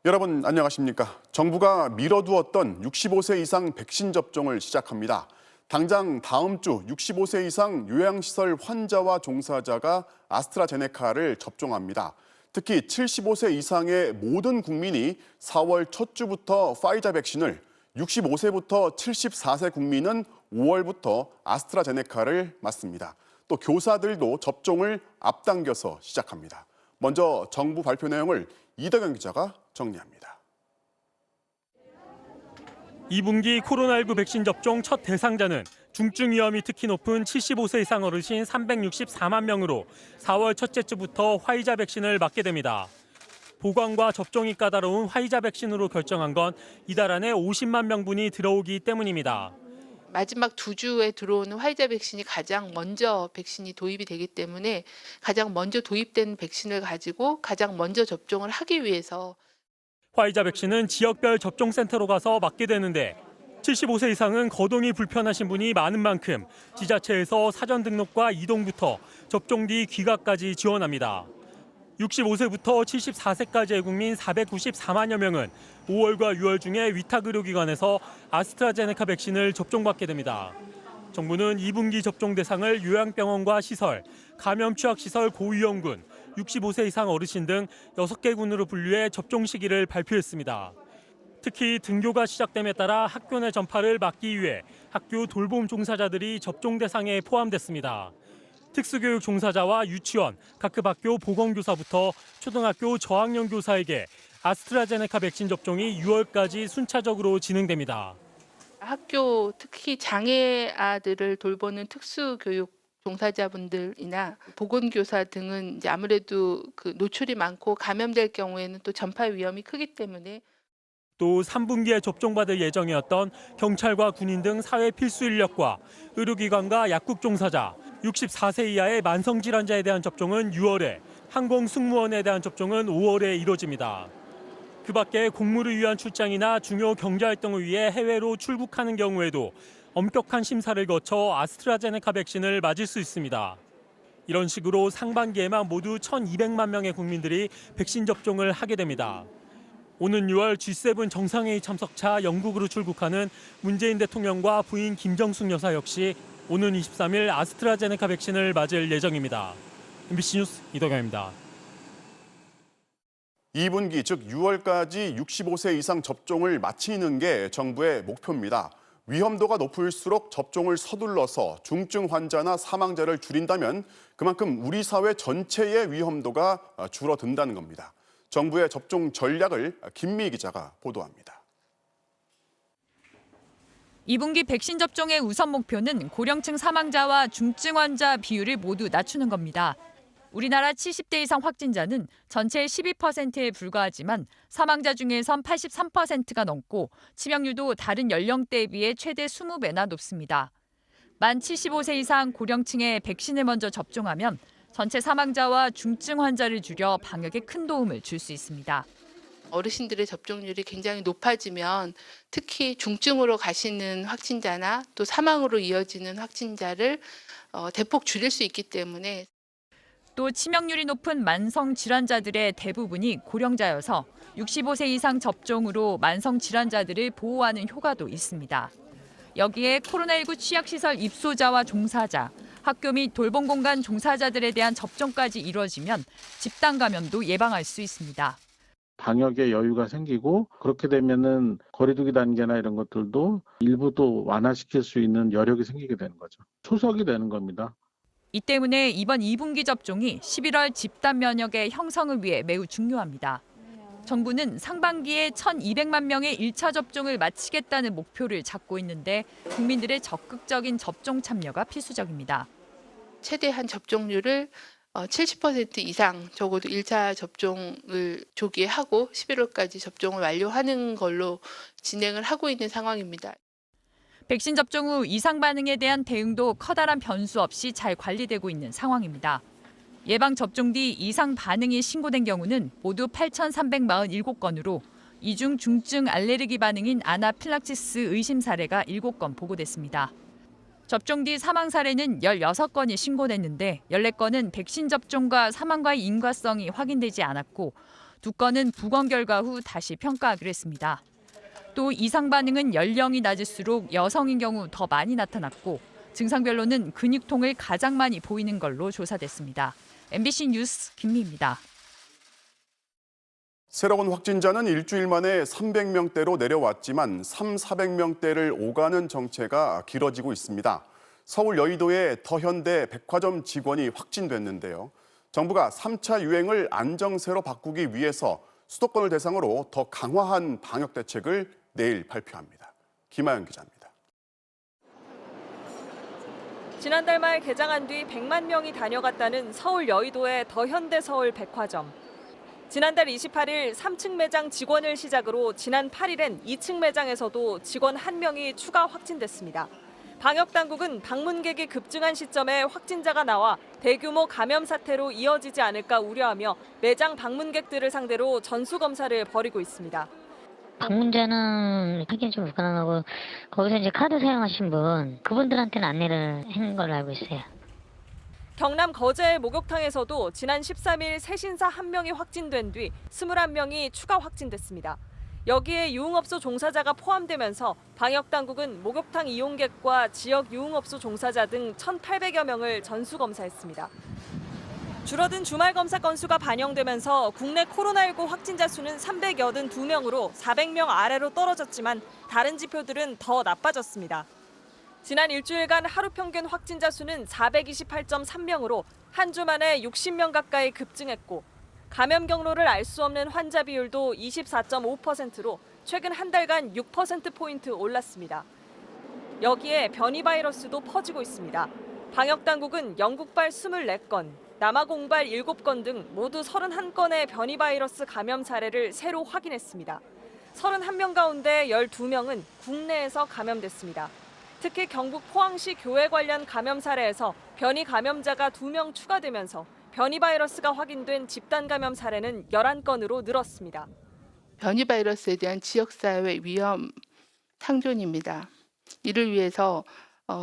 여러분 안녕하십니까? 정부가 미뤄두었던 65세 이상 백신 접종을 시작합니다. 당장 다음 주 65세 이상 요양시설 환자와 종사자가 아스트라제네카를 접종합니다. 특히 75세 이상의 모든 국민이 4월 첫 주부터 파이자 백신을, 65세부터 74세 국민은 5월부터 아스트라제네카를 맞습니다. 또 교사들도 접종을 앞당겨서 시작합니다. 먼저 정부 발표 내용을 이덕영 기자가 정리합니다. 2분기 코로나19 백신 접종 첫 대상자는 중증 위험이 특히 높은 75세 이상 어르신 364만 명으로 4월 첫째 주부터 화이자 백신을 맞게 됩니다. 보관과 접종이 까다로운 화이자 백신으로 결정한 건 이달 안에 50만 명분이 들어오기 때문입니다. 마지막 2주에 들어오는 화이자 백신이 가장 먼저 백신이 도입이 되기 때문에 가장 먼저 도입된 백신을 가지고 가장 먼저 접종을 하기 위해서 화이자 백신은 지역별 접종센터로 가서 맞게 되는데 75세 이상은 거동이 불편하신 분이 많은 만큼 지자체에서 사전 등록과 이동부터 접종 뒤 귀가까지 지원합니다. 65세부터 74세까지의 국민 494만여 명은 5월과 6월 중에 위탁의료기관에서 아스트라제네카 백신을 접종받게 됩니다. 정부는 2분기 접종 대상을 요양병원과 시설, 감염 취약시설 고위험군, 65세 이상 어르신 등 6개 군으로 분류해 접종 시기를 발표했습니다. 특히 등교가 시작됨에 따라 학교 내 전파를 막기 위해 학교 돌봄 종사자들이 접종 대상에 포함됐습니다. 특수교육 종사자와 유치원, 각급 학교 보건교사부터 초등학교 저학년 교사에게 아스트라제네카 백신 접종이 6월까지 순차적으로 진행됩니다. 학교 특히 장애 아들을 돌보는 특수교육 종사자분들이나 보건교사 등은 이제 아무래도 그 노출이 많고 감염될 경우에는 또 전파 위험이 크기 때문에 또 3분기에 접종받을 예정이었던 경찰과 군인 등 사회 필수 인력과 의료기관과 약국 종사자, 64세 이하의 만성질환자에 대한 접종은 6월에, 항공 승무원에 대한 접종은 5월에 이뤄집니다. 그 밖에 공무를 위한 출장이나 중요 경제활동을 위해 해외로 출국하는 경우에도 엄격한 심사를 거쳐 아스트라제네카 백신을 맞을 수 있습니다. 이런 식으로 상반기에만 모두 1,200만 명의 국민들이 백신 접종을 하게 됩니다. 오는 6월 G7 정상회의 참석차 영국으로 출국하는 문재인 대통령과 부인 김정숙 여사 역시 오는 23일 아스트라제네카 백신을 맞을 예정입니다. MBC 뉴스 이덕영입니다. 2분기 즉 6월까지 65세 이상 접종을 마치는 게 정부의 목표입니다. 위험도가 높을수록 접종을 서둘러서 중증 환자나 사망자를 줄인다면 그만큼 우리 사회 전체의 위험도가 줄어든다는 겁니다. 정부의 접종 전략을 김미희 기자가 보도합니다. 2분기 백신 접종의 우선 목표는 고령층 사망자와 중증 환자 비율을 모두 낮추는 겁니다. 우리나라 70대 이상 확진자는 전체의 12%에 불과하지만 사망자 중에선 83%가 넘고 치명률도 다른 연령대에 비해 최대 20배나 높습니다. 만 75세 이상 고령층에 백신을 먼저 접종하면 전체 사망자와 중증 환자를 줄여 방역에 큰 도움을 줄 수 있습니다. 어르신들의 접종률이 굉장히 높아지면 특히 중증으로 가시는 확진자나 또 사망으로 이어지는 확진자를 대폭 줄일 수 있기 때문에 또 치명률이 높은 만성 질환자들의 대부분이 고령자여서 65세 이상 접종으로 만성 질환자들을 보호하는 효과도 있습니다. 여기에 코로나19 취약시설 입소자와 종사자, 학교 및 돌봄 공간 종사자들에 대한 접종까지 이루어지면 집단 감염도 예방할 수 있습니다. 방역에 여유가 생기고 그렇게 되면은 거리두기 단계나 이런 것들도 일부도 완화시킬 수 있는 여력이 생기게 되는 거죠. 초석이 되는 겁니다. 이 때문에 이번 2분기 접종이 11월 집단 면역의 형성을 위해 매우 중요합니다. 정부는 상반기에 1,200만 명의 1차 접종을 마치겠다는 목표를 잡고 있는데 국민들의 적극적인 접종 참여가 필수적입니다. 최대한 접종률을 70% 이상 적어도 1차 접종을 조기에 하고 11월까지 접종을 완료하는 걸로 진행을 하고 있는 상황입니다. 백신 접종 후 이상 반응에 대한 대응도 커다란 변수 없이 잘 관리되고 있는 상황입니다. 예방 접종 뒤 이상 반응이 신고된 경우는 모두 8,347건으로 이 중 중증 알레르기 반응인 아나필락시스 의심 사례가 7건 보고됐습니다. 접종 뒤 사망 사례는 16건이 신고됐는데 14건은 백신 접종과 사망과의 인과성이 확인되지 않았고 두 건은 부검 결과 후 다시 평가하기로 했습니다. 또 이상 반응은 연령이 낮을수록 여성인 경우 더 많이 나타났고 증상별로는 근육통을 가장 많이 보이는 걸로 조사됐습니다. MBC 뉴스 김미입니다. 새로운 확진자는 일주일 만에 300명대로 내려왔지만 400명대를 오가는 정체가 길어지고 있습니다. 서울 여의도의 더현대 백화점 직원이 확진됐는데요. 정부가 3차 유행을 안정세로 바꾸기 위해서 수도권을 대상으로 더 강화한 방역 대책을 내일 발표합니다. 김아영 기자입니다. 지난달 말 개장한 뒤 100만 명이 다녀갔다는 서울 여의도의 더현대 서울 백화점. 지난달 28일 3층 매장 직원을 시작으로 지난 8일엔 2층 매장에서도 직원 1명이 추가 확진됐습니다. 방역당국은 방문객이 급증한 시점에 확진자가 나와 대규모 감염 사태로 이어지지 않을까 우려하며 매장 방문객들을 상대로 전수검사를 벌이고 있습니다. 방문자는 확인 좀 불가능하고 거기서 이제 카드 사용하신 분 그분들한테는 안내를 한 걸로 알고 있어요. 경남 거제의 목욕탕에서도 지난 13일 새신사 1명이 확진된 뒤 21명이 추가 확진됐습니다. 여기에 유흥업소 종사자가 포함되면서 방역당국은 목욕탕 이용객과 지역 유흥업소 종사자 등 1,800여 명을 전수검사했습니다. 줄어든 주말 검사 건수가 반영되면서 국내 코로나19 확진자 수는 382명으로 400명 아래로 떨어졌지만 다른 지표들은 더 나빠졌습니다. 지난 일주일간 하루 평균 확진자 수는 428.3명으로 한 주 만에 60명 가까이 급증했고 감염 경로를 알 수 없는 환자 비율도 24.5%로 최근 한 달간 6%포인트 올랐습니다. 여기에 변이 바이러스도 퍼지고 있습니다. 방역당국은 영국발 24건, 남아공발 7건 등 모두 31건의 변이 바이러스 감염 사례를 새로 확인했습니다. 31명 가운데 12명은 국내에서 감염됐습니다. 특히 경북 포항시 교회 관련 감염 사례에서 변이 감염자가 2명 추가되면서 변이 바이러스가 확인된 집단 감염 사례는 11건으로 늘었습니다. 변이 바이러스에 대한 지역사회 위험 상존입니다. 이를 위해서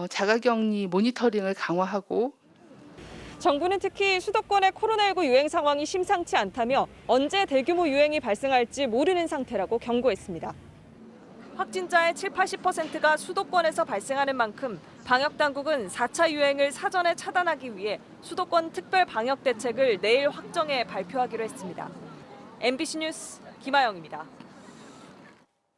자가격리 모니터링을 강화하고 정부는 특히 수도권의 코로나19 유행 상황이 심상치 않다며 언제 대규모 유행이 발생할지 모르는 상태라고 경고했습니다. 확진자의 70~80%가 수도권에서 발생하는 만큼 방역당국은 4차 유행을 사전에 차단하기 위해 수도권 특별 방역 대책을 내일 확정해 발표하기로 했습니다. MBC 뉴스 김아영입니다.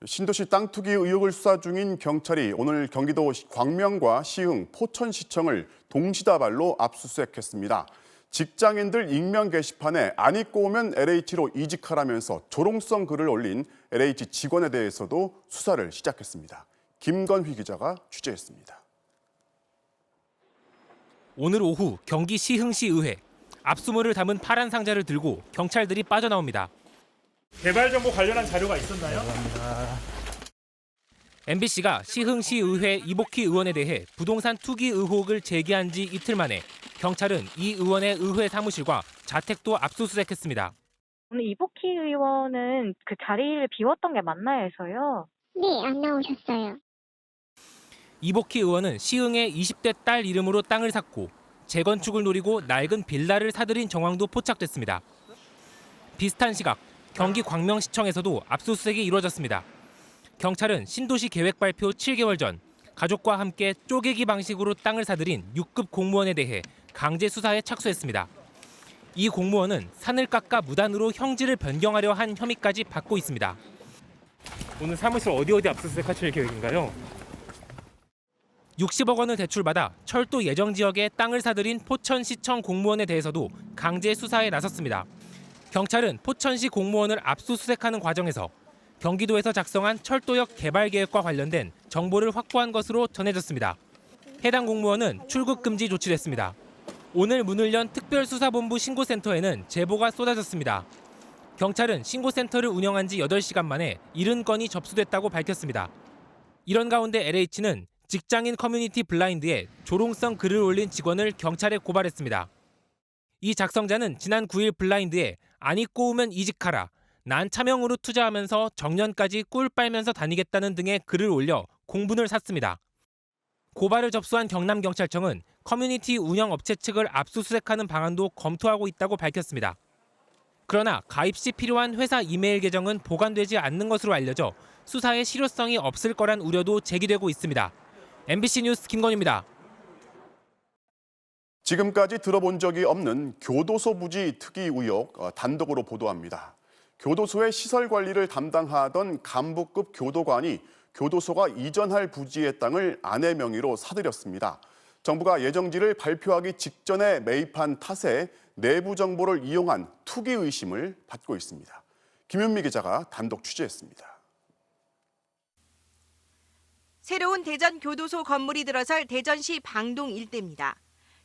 신도시 땅 투기 의혹을 수사 중인 경찰이 오늘 경기도 광명과 시흥, 포천시청을 동시다발로 압수수색했습니다. 직장인들 익명 게시판에 안 입고 오면 LH로 이직하라면서 조롱성 글을 올린 LH 직원에 대해서도 수사를 시작했습니다. 김건휘 기자가 취재했습니다. 오늘 오후 경기 시흥시 의회 압수물을 담은 파란 상자를 들고 경찰들이 빠져나옵니다. 개발 정보 관련한 자료가 있었나요? MBC가 시흥시 의회 이복희 의원에 대해 부동산 투기 의혹을 제기한 지 이틀 만에 경찰은 이 의원의 의회 사무실과 자택도 압수수색했습니다. 오늘 이복희 의원은 그 자리를 비웠던 게 맞나요 해서요? 네, 안 나오셨어요. 이복희 의원은 시흥의 20대 딸 이름으로 땅을 샀고 재건축을 노리고 낡은 빌라를 사들인 정황도 포착됐습니다. 비슷한 시각 경기 광명시청에서도 압수수색이 이루어졌습니다. 경찰은 신도시 계획 발표 7개월 전 가족과 함께 쪼개기 방식으로 땅을 사들인 6급 공무원에 대해 강제 수사에 착수했습니다. 이 공무원은 산을 깎아 무단으로 형지를 변경하려 한 혐의까지 받고 있습니다. 오늘 사무실 어디 압수수색하실 계획인가요? 60억 원을 대출받아 철도 예정 지역에 땅을 사들인 포천시청 공무원에 대해서도 강제 수사에 나섰습니다. 경찰은 포천시 공무원을 압수수색하는 과정에서 경기도에서 작성한 철도역 개발 계획과 관련된 정보를 확보한 것으로 전해졌습니다. 해당 공무원은 출국 금지 조치됐습니다. 오늘 문을 연 특별수사본부 신고센터에는 제보가 쏟아졌습니다. 경찰은 신고센터를 운영한 지 8시간 만에 70건이 접수됐다고 밝혔습니다. 이런 가운데 LH는 직장인 커뮤니티 블라인드에 조롱성 글을 올린 직원을 경찰에 고발했습니다. 이 작성자는 지난 9일 블라인드에 안 입고 오면 이직하라, 난 차명으로 투자하면서 정년까지 꿀 빨면서 다니겠다는 등의 글을 올려 공분을 샀습니다. 고발을 접수한 경남경찰청은 커뮤니티 운영 업체 측을 압수수색하는 방안도 검토하고 있다고 밝혔습니다. 그러나 가입 시 필요한 회사 이메일 계정은 보관되지 않는 것으로 알려져 수사에 실효성이 없을 거란 우려도 제기되고 있습니다. MBC 뉴스 김건희입니다. 지금까지 들어본 적이 없는 교도소 부지 특이 의혹 단독으로 보도합니다. 교도소의 시설 관리를 담당하던 간부급 교도관이 교도소가 이전할 부지의 땅을 아내 명의로 사들였습니다. 정부가 예정지를 발표하기 직전에 매입한 탓에 내부 정보를 이용한 투기 의심을 받고 있습니다. 김윤미 기자가 단독 취재했습니다. 새로운 대전 교도소 건물이 들어설 대전시 방동 일대입니다.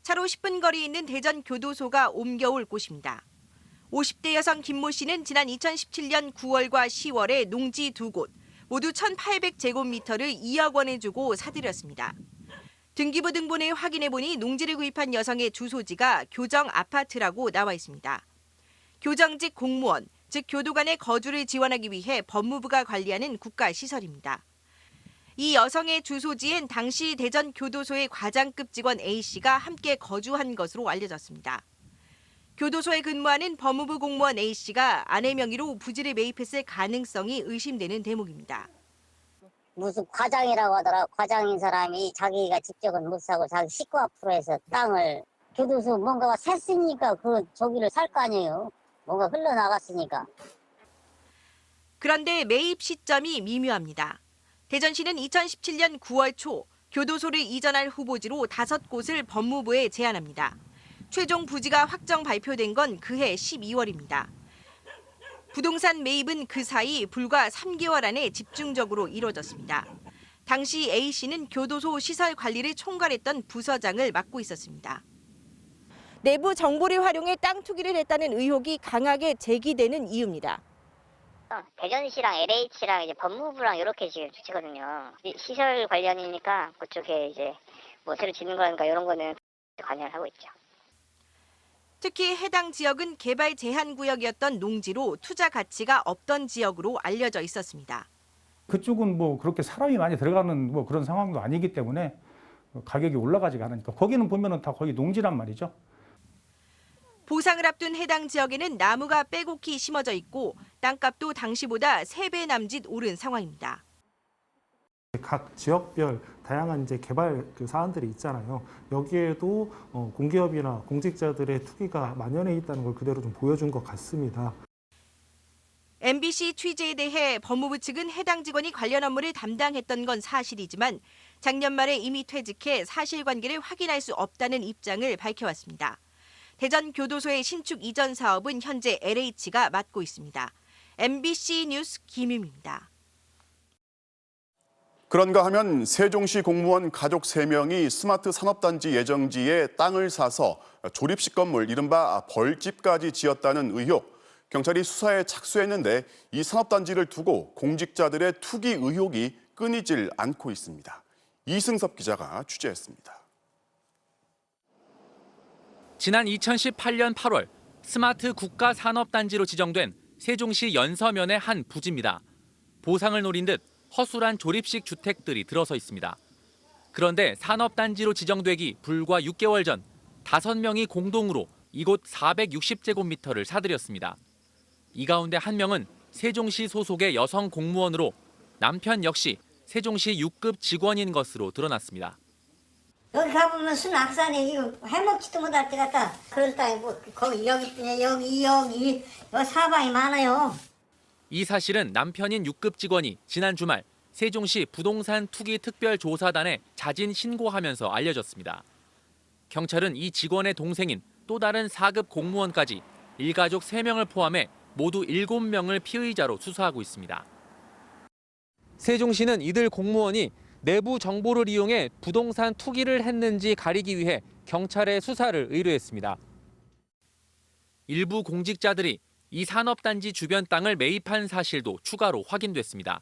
차로 10분 거리에 있는 대전 교도소가 옮겨올 곳입니다. 50대 여성 김모 씨는 지난 2017년 9월과 10월에 농지 2곳, 모두 1,800제곱미터를 2억 원에 주고 사들였습니다. 등기부 등본에 확인해보니 농지를 구입한 여성의 주소지가 교정 아파트라고 나와 있습니다. 교정직 공무원, 즉 교도관의 거주를 지원하기 위해 법무부가 관리하는 국가시설입니다. 이 여성의 주소지엔 당시 대전 교도소의 과장급 직원 A씨가 함께 거주한 것으로 알려졌습니다. 교도소에 근무하는 법무부 공무원 A씨가 아내 명의로 부지를 매입했을 가능성이 의심되는 대목입니다. 무슨 과장이라고 하더라. 과장인 사람이 자기가 직접은 못 사고 자기 식구 앞으로 해서 땅을 교도소 뭔가가 샜으니까 저기를 살 거 아니에요. 뭔가 흘러나갔으니까. 그런데 매입 시점이 미묘합니다. 대전시는 2017년 9월 초 교도소를 이전할 후보지로 5곳을 법무부에 제안합니다. 최종 부지가 확정 발표된 건 그해 12월입니다. 부동산 매입은 그 사이 불과 3개월 안에 집중적으로 이뤄졌습니다. 당시 A씨는 교도소 시설 관리를 총괄했던 부서장을 맡고 있었습니다. 내부 정보를 활용해 땅 투기를 했다는 의혹이 강하게 제기되는 이유입니다. 대전시랑 LH랑 이제 법무부랑 이렇게 지금 주체거든요. 시설 관련이니까 그쪽에 이제 뭐 새로 짓는 거니까 이런 거는 관여를 하고 있죠. 특히 해당 지역은 개발 제한 구역이었던 농지로 투자 가치가 없던 지역으로 알려져 있었습니다. 그쪽은 뭐 그렇게 사람이 많이 들어가는 뭐 그런 상황도 아니기 때문에 가격이 올라가지가 않으니까 거기는 보면은 다 거의 농지란 말이죠. 보상을 앞둔 해당 지역에는 나무가 빼곡히 심어져 있고 땅값도 당시보다 3배 남짓 오른 상황입니다. 각 지역별 다양한 이제 개발 사안들이 있잖아요. 여기에도 공기업이나 공직자들의 투기가 만연해 있다는 걸 그대로 좀 보여준 것 같습니다. MBC 취재에 대해 법무부 측은 해당 직원이 관련 업무를 담당했던 건 사실이지만 작년 말에 이미 퇴직해 사실관계를 확인할 수 없다는 입장을 밝혀왔습니다. 대전 교도소의 신축 이전 사업은 현재 LH가 맡고 있습니다. MBC 뉴스 김윤미입니다. 그런가 하면 세종시 공무원 가족 3명이 스마트 산업단지 예정지에 땅을 사서 조립식 건물 이른바 벌집까지 지었다는 의혹. 경찰이 수사에 착수했는데 이 산업단지를 두고 공직자들의 투기 의혹이 끊이질 않고 있습니다. 이승섭 기자가 취재했습니다. 지난 2018년 8월 스마트 국가산업단지로 지정된 세종시 연서면의 한 부지입니다. 보상을 노린 듯 허술한 조립식 주택들이 들어서 있습니다. 그런데 산업단지로 지정되기 불과 6개월 전 5명이 공동으로 이곳 460제곱미터를 사들였습니다. 이 가운데 한 명은 세종시 소속의 여성 공무원으로 남편 역시 세종시 6급 직원인 것으로 드러났습니다. 여기 가보면 술 낙산이 해먹지도 못할 때 같다. 그런 땅이 뭐 거기 여기 사방이 많아요. 이 사실은 남편인 6급 직원이 지난 주말 세종시 부동산 투기 특별조사단에 자진 신고하면서 알려졌습니다. 경찰은 이 직원의 동생인 또 다른 4급 공무원까지 일가족 3명을 포함해 모두 7명을 피의자로 수사하고 있습니다. 세종시는 이들 공무원이 내부 정보를 이용해 부동산 투기를 했는지 가리기 위해 경찰에 수사를 의뢰했습니다. 일부 공직자들이 이 산업단지 주변 땅을 매입한 사실도 추가로 확인됐습니다.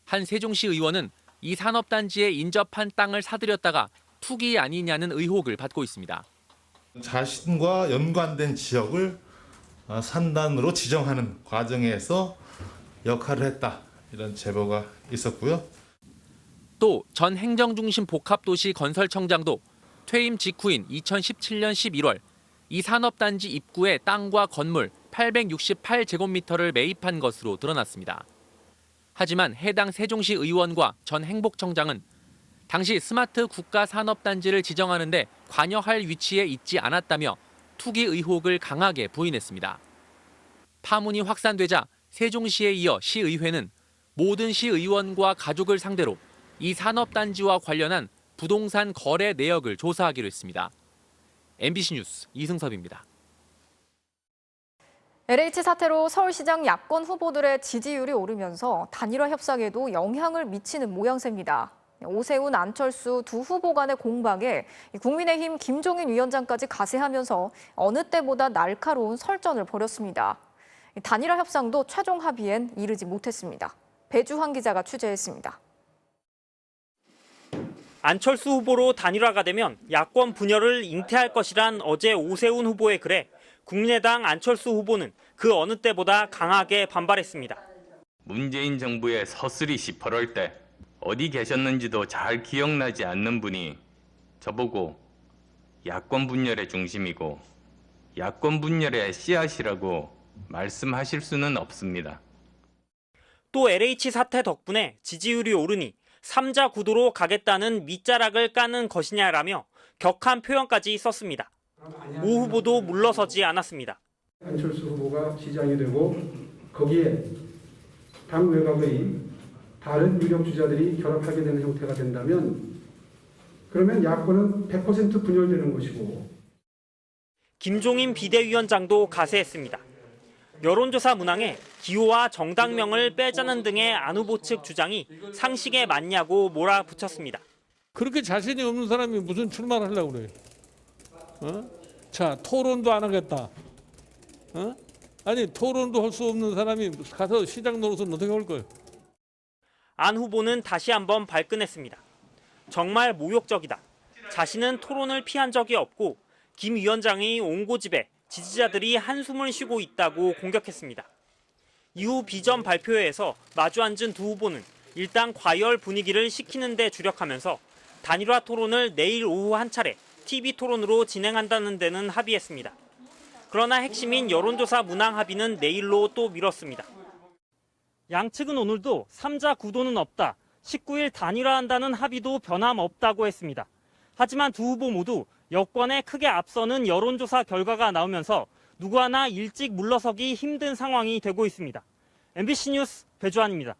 한 세종시 의원은 이 산업단지에 인접한 땅을 사들였다가 투기 아니냐는 의혹을 받고 있습니다. 자신과 연관된 지역을 산단으로 지정하는 과정에서 역할을 했다. 이런 제보가 있었고요. 또 전 행정중심 복합도시 건설청장도 퇴임 직후인 2017년 11월 이 산업단지 입구에 땅과 건물 868제곱미터를 매입한 것으로 드러났습니다. 하지만 해당 세종시 의원과 전 행복청장은 당시 스마트 국가산업단지를 지정하는 데 관여할 위치에 있지 않았다며 투기 의혹을 강하게 부인했습니다. 파문이 확산되자 세종시에 이어 시의회는 모든 시의원과 가족을 상대로 이 산업단지와 관련한 부동산 거래 내역을 조사하기로 했습니다. MBC 뉴스 이승섭입니다. LH 사태로 서울시장 야권 후보들의 지지율이 오르면서 단일화 협상에도 영향을 미치는 모양새입니다. 오세훈, 안철수 두 후보 간의 공방에 국민의힘 김종인 위원장까지 가세하면서 어느 때보다 날카로운 설전을 벌였습니다. 단일화 협상도 최종 합의엔 이르지 못했습니다. 배주환 기자가 취재했습니다. 안철수 후보로 단일화가 되면 야권 분열을 잉태할 것이란 어제 오세훈 후보의 글에 국민의당 안철수 후보는 그 어느 때보다 강하게 반발했습니다. 문재인 정부의 서슬이 18월 때 어디 계셨는지도 잘 기억나지 않는 분이 저보고 야권 분열의 중심이고 야권 분열의 씨앗이라고 말씀하실 수는 없습니다. 또 LH 사태 덕분에 지지율이 오르니 3자 구도로 가겠다는 밑자락을 까는 것이냐라며 격한 표현까지 썼습니다. 오 후보도 물러서지 않았습니다. 안철수 후보가 시장이 되고 거기에 당 외곽의 다른 유력 주자들이 결합하게 되는 형태가 된다면 그러면 야권은 100% 분열되는 것이고. 김종인 비대위원장도 가세했습니다. 여론조사 문항에 기호와 정당명을 빼자는 등의 안 후보 측 주장이 상식에 맞냐고 몰아붙였습니다. 그렇게 자신이 없는 사람이 무슨 출마를 하려고 그래요? 자, 토론도 안 하겠다. 아니, 토론도 할 수 없는 사람이 가서 시장 노릇은 어떻게 할 거예요? 안 후보는 다시 한번 발끈했습니다. 정말 모욕적이다. 자신은 토론을 피한 적이 없고 김 위원장의 옹고집에 지지자들이 한숨을 쉬고 있다고 공격했습니다. 이후 비전 발표회에서 마주 앉은 두 후보는 일단 과열 분위기를 식히는 데 주력하면서 단일화 토론을 내일 오후 한 차례 TV 토론으로 진행한다는 데는 합의했습니다. 그러나 핵심인 여론조사 문항 합의는 내일로 또 미뤘습니다. 양측은 오늘도 3자 구도는 없다, 19일 단일화한다는 합의도 변함없다고 했습니다. 하지만 두 후보 모두 여권에 크게 앞서는 여론조사 결과가 나오면서 누구 하나 일찍 물러서기 힘든 상황이 되고 있습니다. MBC 뉴스 배주환입니다.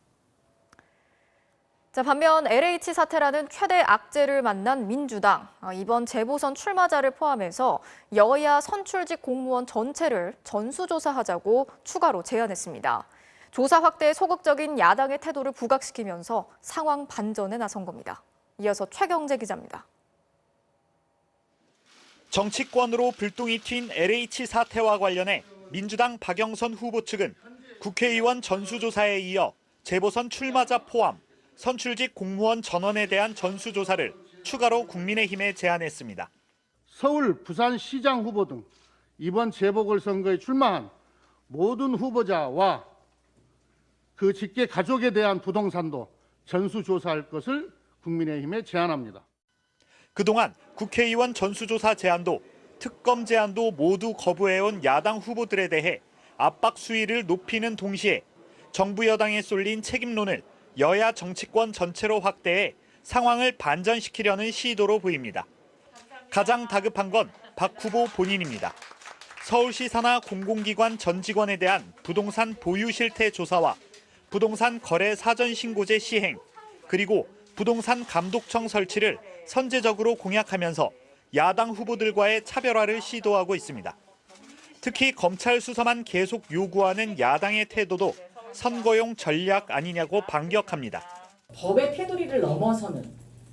자, 반면 LH 사태라는 최대 악재를 만난 민주당. 이번 재보선 출마자를 포함해서 여야 선출직 공무원 전체를 전수조사하자고 추가로 제안했습니다. 조사 확대에 소극적인 야당의 태도를 부각시키면서 상황 반전에 나선 겁니다. 이어서 최경재 기자입니다. 정치권으로 불똥이 튄 LH 사태와 관련해 민주당 박영선 후보 측은 국회의원 전수조사에 이어 재보선 출마자 포함 선출직 공무원 전원에 대한 전수조사를 추가로 국민의힘에 제안했습니다. 서울, 부산시장 후보 등 이번 재보궐선거에 출마한 모든 후보자와 그 직계 가족에 대한 부동산도 전수조사할 것을 국민의힘에 제안합니다. 그동안 국회의원 전수조사 제안도 특검 제안도 모두 거부해온 야당 후보들에 대해 압박 수위를 높이는 동시에 정부 여당에 쏠린 책임론을 여야 정치권 전체로 확대해 상황을 반전시키려는 시도로 보입니다. 가장 다급한 건 박 후보 본인입니다. 서울시 산하 공공기관 전 직원에 대한 부동산 보유 실태 조사와 부동산 거래 사전 신고제 시행, 그리고 부동산 감독청 설치를 선제적으로 공약하면서 야당 후보들과의 차별화를 시도하고 있습니다. 특히 검찰 수사만 계속 요구하는 야당의 태도도 선거용 전략 아니냐고 반격합니다. 법의 테두리를 넘어서는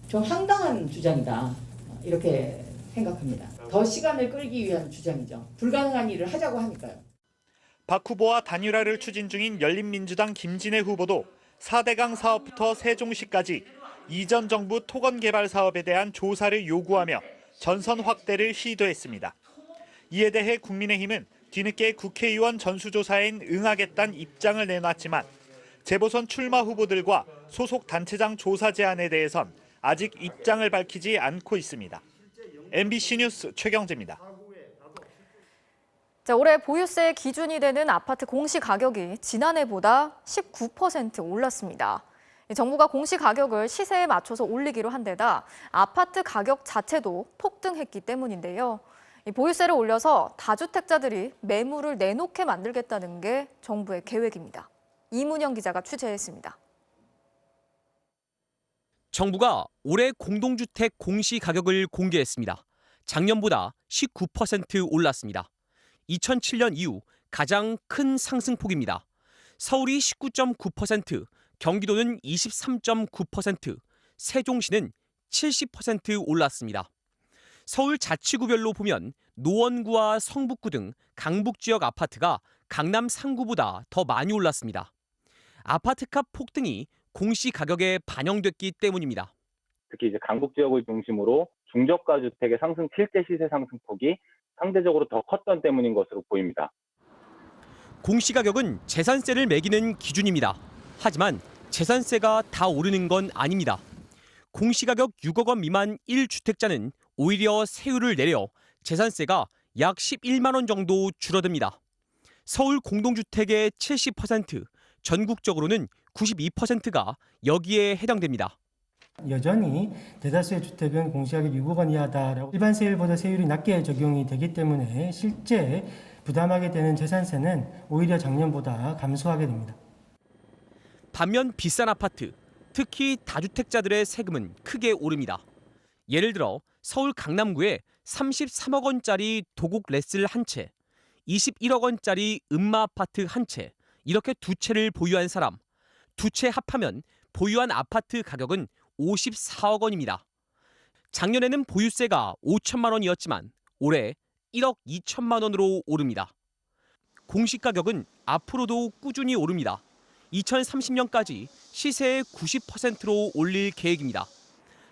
좀 황당한 주장이다, 이렇게 생각합니다. 더 시간을 끌기 위한 주장이죠. 불가능한 일을 하자고 하니까요. 박 후보와 단일화를 추진 중인 열린민주당 김진애 후보도 4대강 사업부터 세종시까지 이전 정부 토건 개발 사업에 대한 조사를 요구하며 전선 확대를 시도했습니다. 이에 대해 국민의힘은 뒤늦게 국회의원 전수조사엔 응하겠다는 입장을 내놨지만 재보선 출마 후보들과 소속 단체장 조사 제안에 대해선 아직 입장을 밝히지 않고 있습니다. MBC 뉴스 최경재입니다. 자, 올해 보유세 기준이 되는 아파트 공시 가격이 지난해보다 19% 올랐습니다. 정부가 공시 가격을 시세에 맞춰서 올리기로 한 데다 아파트 가격 자체도 폭등했기 때문인데요. 보유세를 올려서 다주택자들이 매물을 내놓게 만들겠다는 게 정부의 계획입니다. 이문영 기자가 취재했습니다. 정부가 올해 공동주택 공시 가격을 공개했습니다. 작년보다 19% 올랐습니다. 2007년 이후 가장 큰 상승폭입니다. 서울이 19.9%, 경기도는 23.9%, 세종시는 70% 올랐습니다. 서울 자치구별로 보면 노원구와 성북구 등 강북 지역 아파트가 강남 상구보다 더 많이 올랐습니다. 아파트값 폭등이 공시 가격에 반영됐기 때문입니다. 특히 이제 강북 지역을 중심으로 중저가 주택의 상승 실제 시세 상승폭이 상대적으로 더 컸던 때문인 것으로 보입니다. 공시 가격은 재산세를 매기는 기준입니다. 하지만 재산세가 다 오르는 건 아닙니다. 공시 가격 6억 원 미만 1주택자는 오히려 세율을 내려 재산세가 약 11만 원 정도 줄어듭니다. 서울 공동주택의 70%, 전국적으로는 92%가 여기에 해당됩니다. 여전히 대다수의 주택은 공시가격 6억 원 이하다라고 일반 세율보다 세율이 낮게 적용이 되기 때문에 실제 부담하게 되는 재산세는 오히려 작년보다 감소하게 됩니다. 반면 비싼 아파트, 특히 다주택자들의 세금은 크게 오릅니다. 예를 들어 서울 강남구에 33억 원짜리 도곡 레슬 한 채, 21억 원짜리 음마 아파트 한 채, 이렇게 두 채를 보유한 사람, 두 채 합하면 보유한 아파트 가격은 54억 원입니다. 작년에는 보유세가 5천만 원이었지만 올해 1억 2천만 원으로 오릅니다. 공시가격은 앞으로도 꾸준히 오릅니다. 2030년까지 시세의 90%로 올릴 계획입니다.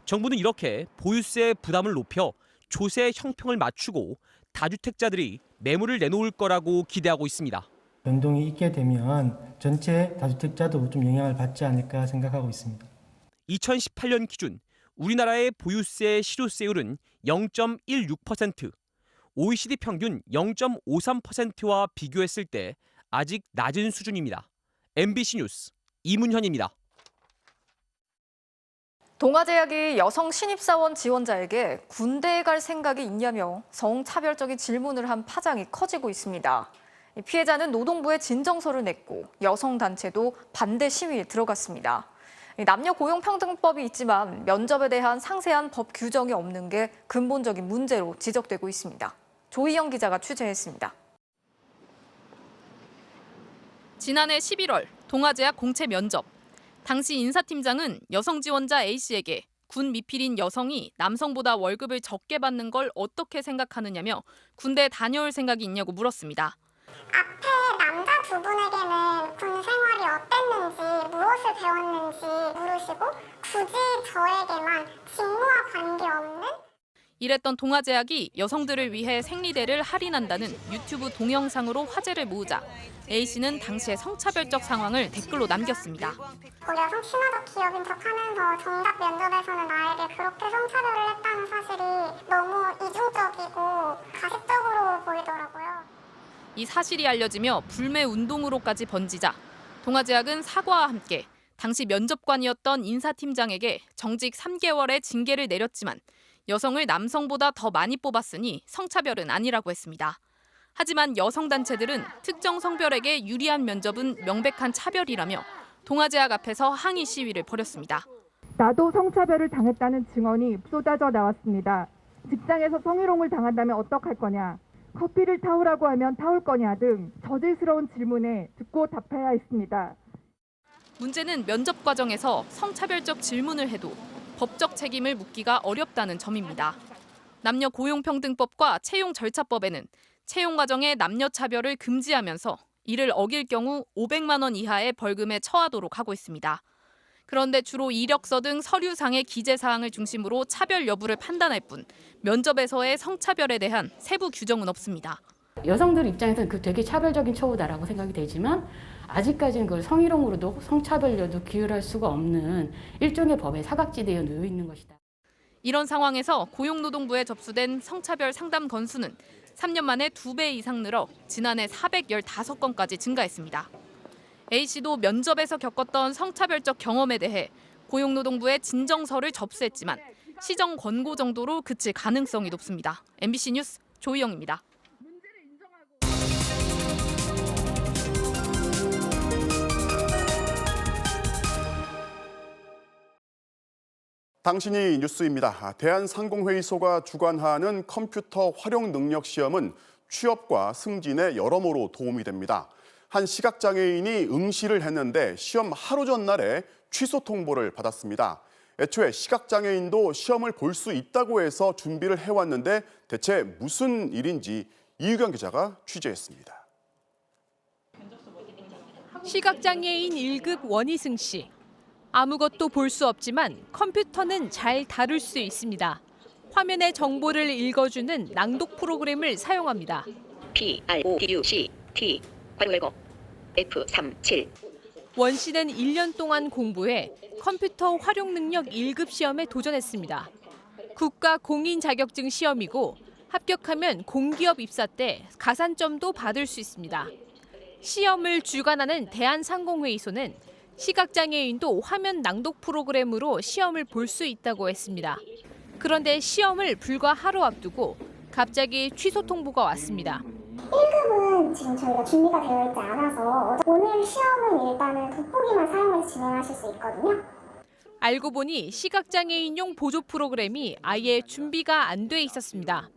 정부는 이렇게 보유세 부담을 높여 조세 형평을 맞추고 다주택자들이 매물을 내놓을 거라고 기대하고 있습니다. 변동이 있게 되면 전체 다주택자도 좀 영향을 받지 않을까 생각하고 있습니다. 2018년 기준 우리나라의 보유세 실효세율은 0.16%, OECD 평균 0.53%와 비교했을 때 아직 낮은 수준입니다. MBC 뉴스 이문현입니다. 동아제약이 여성 신입사원 지원자에게 군대에 갈 생각이 있냐며 성차별적인 질문을 한 파장이 커지고 있습니다. 피해자는 노동부에 진정서를 냈고 여성단체도 반대 시위에 들어갔습니다. 남녀 고용평등법이 있지만 면접에 대한 상세한 법 규정이 없는 게 근본적인 문제로 지적되고 있습니다. 조희영 기자가 취재했습니다. 지난해 11월 동아제약 공채 면접. 당시 인사팀장은 여성 지원자 A씨에게 군 미필인 여성이 남성보다 월급을 적게 받는 걸 어떻게 생각하느냐며 군대 다녀올 생각이 있냐고 물었습니다. 앞에 남자 두 분에게는 군 생활이 어땠는지, 무엇을 배웠는지 물으시고 굳이 저에게만 직무와 관계없는? 이랬던 동아제약이 여성들을 위해 생리대를 할인한다는 유튜브 동영상으로 화제를 모으자 A씨는 당시의 성차별적 상황을 댓글로 남겼습니다. 여성 친화적 기업인 척하면서 정답 면접에서는 나에게 그렇게 성차별을 했다는 사실이 너무 이중적이고 가식적으로 보이더라고요. 이 사실이 알려지며 불매 운동으로까지 번지자 동아제약은 사과와 함께 당시 면접관이었던 인사팀장에게 정직 3개월의 징계를 내렸지만 여성을 남성보다 더 많이 뽑았으니 성차별은 아니라고 했습니다. 하지만 여성단체들은 특정 성별에게 유리한 면접은 명백한 차별이라며 동아제약 앞에서 항의 시위를 벌였습니다. 나도 성차별을 당했다는 증언이 쏟아져 나왔습니다. 직장에서 성희롱을 당한다면 어떡할 거냐, 커피를 타오라고 하면 타올 거냐 등 저질스러운 질문에 듣고 답해야 했습니다. 문제는 면접 과정에서 성차별적 질문을 해도 법적 책임을 묻기가 어렵다는 점입니다. 남녀 고용평등법과 채용절차법에는 채용 과정에 남녀 차별을 금지하면서 이를 어길 경우 500만 원 이하의 벌금에 처하도록 하고 있습니다. 그런데 주로 이력서 등 서류상의 기재사항을 중심으로 차별 여부를 판단할 뿐 면접에서의 성차별에 대한 세부 규정은 없습니다. 여성들 입장에서는 그 되게 차별적인 처우다라고 생각이 되지만 아직까지는 그걸 성희롱으로도 성차별로도 규율할 수가 없는 일종의 법의 사각지대에 놓여 있는 것이다. 이런 상황에서 고용노동부에 접수된 성차별 상담 건수는 3년 만에 2배 이상 늘어 지난해 415건까지 증가했습니다. A씨도 면접에서 겪었던 성차별적 경험에 대해 고용노동부에 진정서를 접수했지만 시정 권고 정도로 그칠 가능성이 높습니다. MBC 뉴스 조희영입니다. 당신이 뉴스입니다. 대한상공회의소가 주관하는 컴퓨터 활용 능력 시험은 취업과 승진에 여러모로 도움이 됩니다. 한 시각장애인이 응시를 했는데 시험 하루 전날에 취소 통보를 받았습니다. 애초에 시각장애인도 시험을 볼 수 있다고 해서 준비를 해왔는데 대체 무슨 일인지 이유경 기자가 취재했습니다. 시각장애인 1급 원희승 씨. 아무것도 볼 수 없지만 컴퓨터는 잘 다룰 수 있습니다. 화면의 정보를 읽어주는 낭독 프로그램을 사용합니다. PRODUCT 괄호 F37 원 씨는 1년 동안 공부해 컴퓨터 활용 능력 1급 시험에 도전했습니다. 국가 공인 자격증 시험이고 합격하면 공기업 입사 때 가산점도 받을 수 있습니다. 시험을 주관하는 대한상공회의소는 시각장애인도 화면 낭독 프로그램으로 시험을 볼 수 있다고 했습니다. 그런데 시험을 불과 하루 앞두고 갑자기 취소 통보가 왔습니다. 1급은 지금 저희가 준비가 되어 있지 않아서 오늘 시험은 일단은 돋보기만 사용해서 진행하실 수 있거든요. 알고 보니 시각장애인용 보조 프로그램이 아예 준비가 안 돼 있었습니다.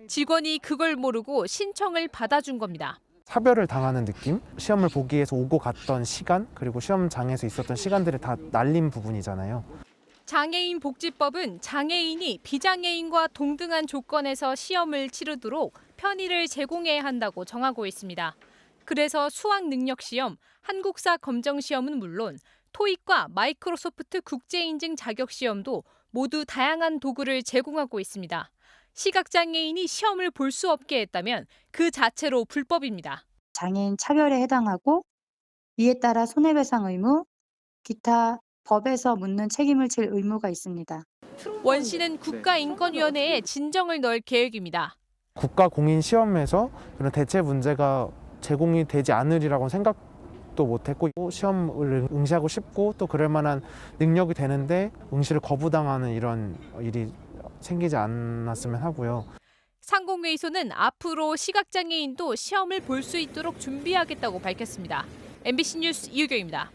직원이 그걸 모르고 신청을 받아준 겁니다. 차별을 당하는 느낌? 시험을 보기 위해서 오고 갔던 시간, 그리고 시험장에서 있었던 시간들이 다 날린 부분이잖아요. 장애인 복지법은 장애인이 비장애인과 동등한 조건에서 시험을 치르도록 편의를 제공해야 한다고 정하고 있습니다. 그래서 수학 능력 시험, 한국사 검정 시험은 물론 토익과 마이크로소프트 국제인증 자격 시험도 모두 다양한 도구를 제공하고 있습니다. 시각장애인이 시험을 볼 수 없게 했다면 그 자체로 불법입니다. 장애인 차별에 해당하고 이에 따라 손해배상 의무, 기타 법에서 묻는 책임을 질 의무가 있습니다. 원 씨는 국가인권위원회에 진정을 넣을 계획입니다. 국가 공인 시험에서 그런 대체 문제가 제공이 되지 않으리라고 생각도 못했고 시험을 응시하고 싶고 또 그럴 만한 능력이 되는데 응시를 거부당하는 이런 일이 생기지 않았으면 하고요. 상공회의소는 앞으로 시각장애인도 시험을 볼 수 있도록 준비하겠다고 밝혔습니다. MBC 뉴스 이유경입니다.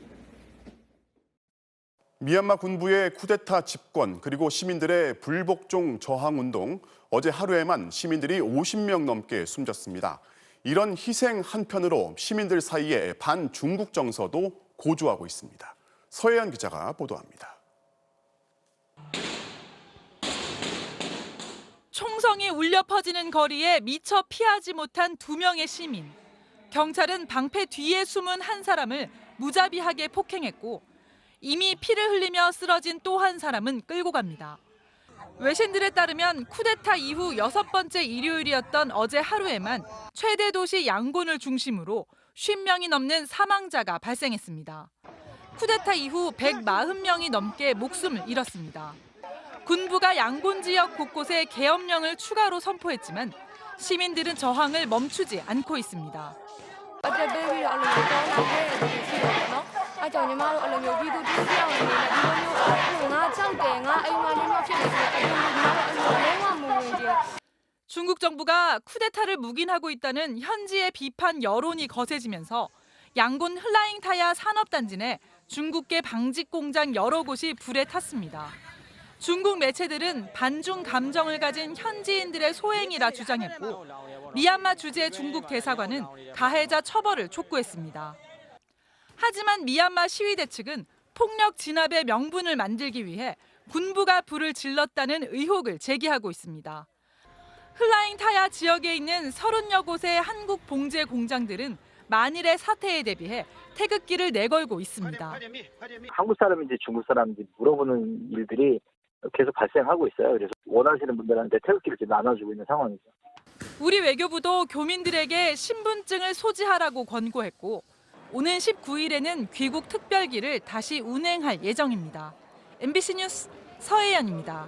미얀마 군부의 쿠데타 집권 그리고 시민들의 불복종 저항운동, 어제 하루에만 시민들이 50명 넘게 숨졌습니다. 이런 희생 한편으로 시민들 사이에 반중국 정서도 고조하고 있습니다. 서혜연 기자가 보도합니다. 총성이 울려 퍼지는 거리에 미처 피하지 못한 2명의 시민. 경찰은 방패 뒤에 숨은 한 사람을 무자비하게 폭행했고 이미 피를 흘리며 쓰러진 또 한 사람은 끌고 갑니다. 외신들에 따르면 쿠데타 이후 6번째 일요일이었던 어제 하루에만 최대 도시 양곤을 중심으로 50명이 넘는 사망자가 발생했습니다. 쿠데타 이후 140명이 넘게 목숨을 잃었습니다. 군부가 양곤 지역 곳곳에 계엄령을 추가로 선포했지만 시민들은 저항을 멈추지 않고 있습니다. 중국 정부가 쿠데타를 묵인하고 있다는 현지의 비판 여론이 거세지면서 양곤 흘라잉타야 산업단지 내 중국계 방직 공장 여러 곳이 불에 탔습니다. 중국 매체들은 반중 감정을 가진 현지인들의 소행이라 주장했고 미얀마 주재 중국 대사관은 가해자 처벌을 촉구했습니다. 하지만 미얀마 시위대 측은 폭력 진압의 명분을 만들기 위해 군부가 불을 질렀다는 의혹을 제기하고 있습니다. 흘라잉타야 지역에 있는 30여 곳의 한국 봉제 공장들은 만일의 사태에 대비해 태극기를 내걸고 있습니다. 한국 사람인지 중국 사람인지 물어보는 일들이 계속 발생하고 있어요. 그래서 원하시는 분들한테 태극기를 지금 나눠주고 있는 상황이죠. 우리 외교부도 교민들에게 신분증을 소지하라고 권고했고 오는 19일에는 귀국 특별기를 다시 운행할 예정입니다. MBC 뉴스 서혜연입니다.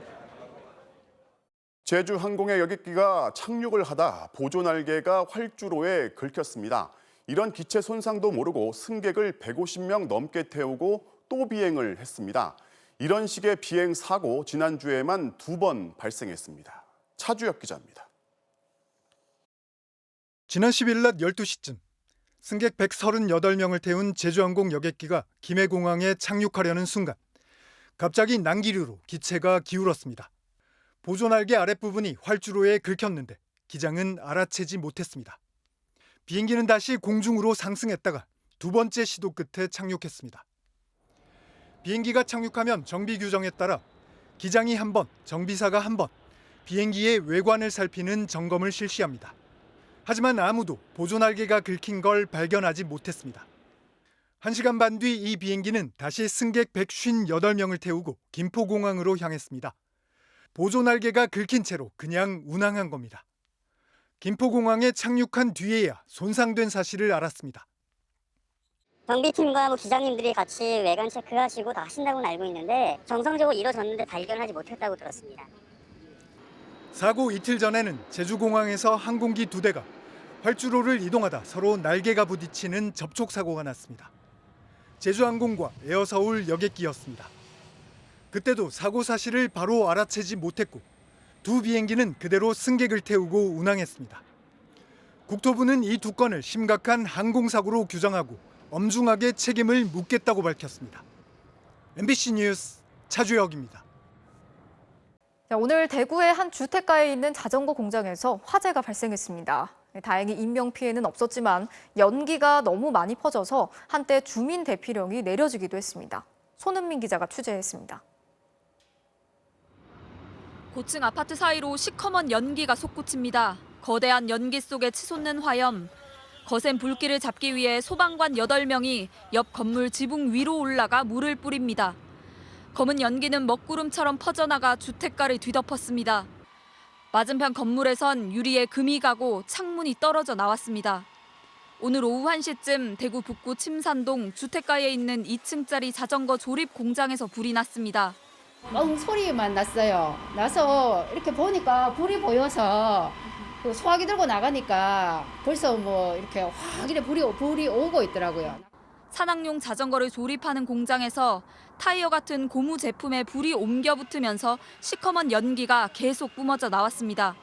제주항공의 여객기가 착륙을 하다 보조 날개가 활주로에 긁혔습니다. 이런 기체 손상도 모르고 승객을 150명 넘게 태우고 또 비행을 했습니다. 이런 식의 비행 사고 지난주에만 2번 발생했습니다. 차주혁 기자입니다. 지난 10일 낮 12시쯤 승객 138명을 태운 제주항공 여객기가 김해공항에 착륙하려는 순간 갑자기 난기류로 기체가 기울었습니다. 보조날개 아랫부분이 활주로에 긁혔는데 기장은 알아채지 못했습니다. 비행기는 다시 공중으로 상승했다가 두 번째 시도 끝에 착륙했습니다. 비행기가 착륙하면 정비 규정에 따라 기장이 한 번, 정비사가 한 번, 비행기의 외관을 살피는 점검을 실시합니다. 하지만 아무도 보조날개가 긁힌 걸 발견하지 못했습니다. 1시간 반 뒤 이 비행기는 다시 승객 158명을 태우고 김포공항으로 향했습니다. 보조날개가 긁힌 채로 그냥 운항한 겁니다. 김포공항에 착륙한 뒤에야 손상된 사실을 알았습니다. 정비팀과 기장님들이 같이 외관 체크하시고 다 하신다고는 알고 있는데 정상적으로 이뤄졌는데 발견하지 못했다고 들었습니다. 사고 이틀 전에는 제주공항에서 항공기 2대가 활주로를 이동하다 서로 날개가 부딪히는 접촉사고가 났습니다. 제주항공과 에어서울 여객기였습니다. 그때도 사고 사실을 바로 알아채지 못했고 두 비행기는 그대로 승객을 태우고 운항했습니다. 국토부는 이 두 건을 심각한 항공사고로 규정하고 엄중하게 책임을 묻겠다고 밝혔습니다. MBC 뉴스 차주혁입니다. 오늘 대구의 한 주택가에 있는 자전거 공장에서 화재가 발생했습니다. 다행히 인명피해는 없었지만 연기가 너무 많이 퍼져서 한때 주민 대피령이 내려지기도 했습니다. 손은민 기자가 취재했습니다. 고층 아파트 사이로 시커먼 연기가 솟구칩니다. 거대한 연기 속에 치솟는 화염. 거센 불길을 잡기 위해 소방관 8명이 옆 건물 지붕 위로 올라가 물을 뿌립니다. 검은 연기는 먹구름처럼 퍼져나가 주택가를 뒤덮었습니다. 맞은편 건물에선 유리에 금이 가고 창문이 떨어져 나왔습니다. 오늘 오후 1시쯤 대구 북구 침산동 주택가에 있는 2층짜리 자전거 조립 공장에서 불이 났습니다. 소리만 났어요. 나서 이렇게 보니까 불이 보여서 그 소화기 들고 나가니까 벌써 이렇게 확 이렇게 불이 오고 있더라고요. 산악용 자전거를 조립하는 공장에서 타이어 같은 고무 제품에 불이 옮겨 붙으면서 시커먼 연기가 계속 뿜어져 나왔습니다.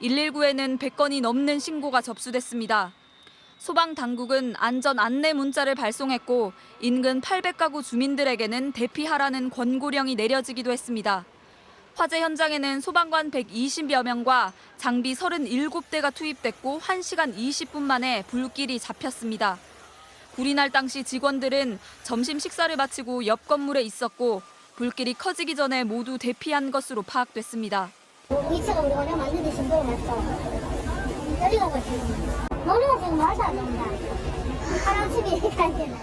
119에는 100건이 넘는 신고가 접수됐습니다. 소방당국은 안전 안내 문자를 발송했고 인근 800가구 주민들에게는 대피하라는 권고령이 내려지기도 했습니다. 화재 현장에는 소방관 120여 명과 장비 37대가 투입됐고 1시간 20분 만에 불길이 잡혔습니다. 불이 날 당시 직원들은 점심 식사를 마치고 옆 건물에 있었고 불길이 커지기 전에 모두 대피한 것으로 파악됐습니다. 2층은 우리가 내가 만드는 신고가 맞죠? 떨리고 있습니다. 노래가 지금 말도 안 됩니다. 하루아침에 이렇게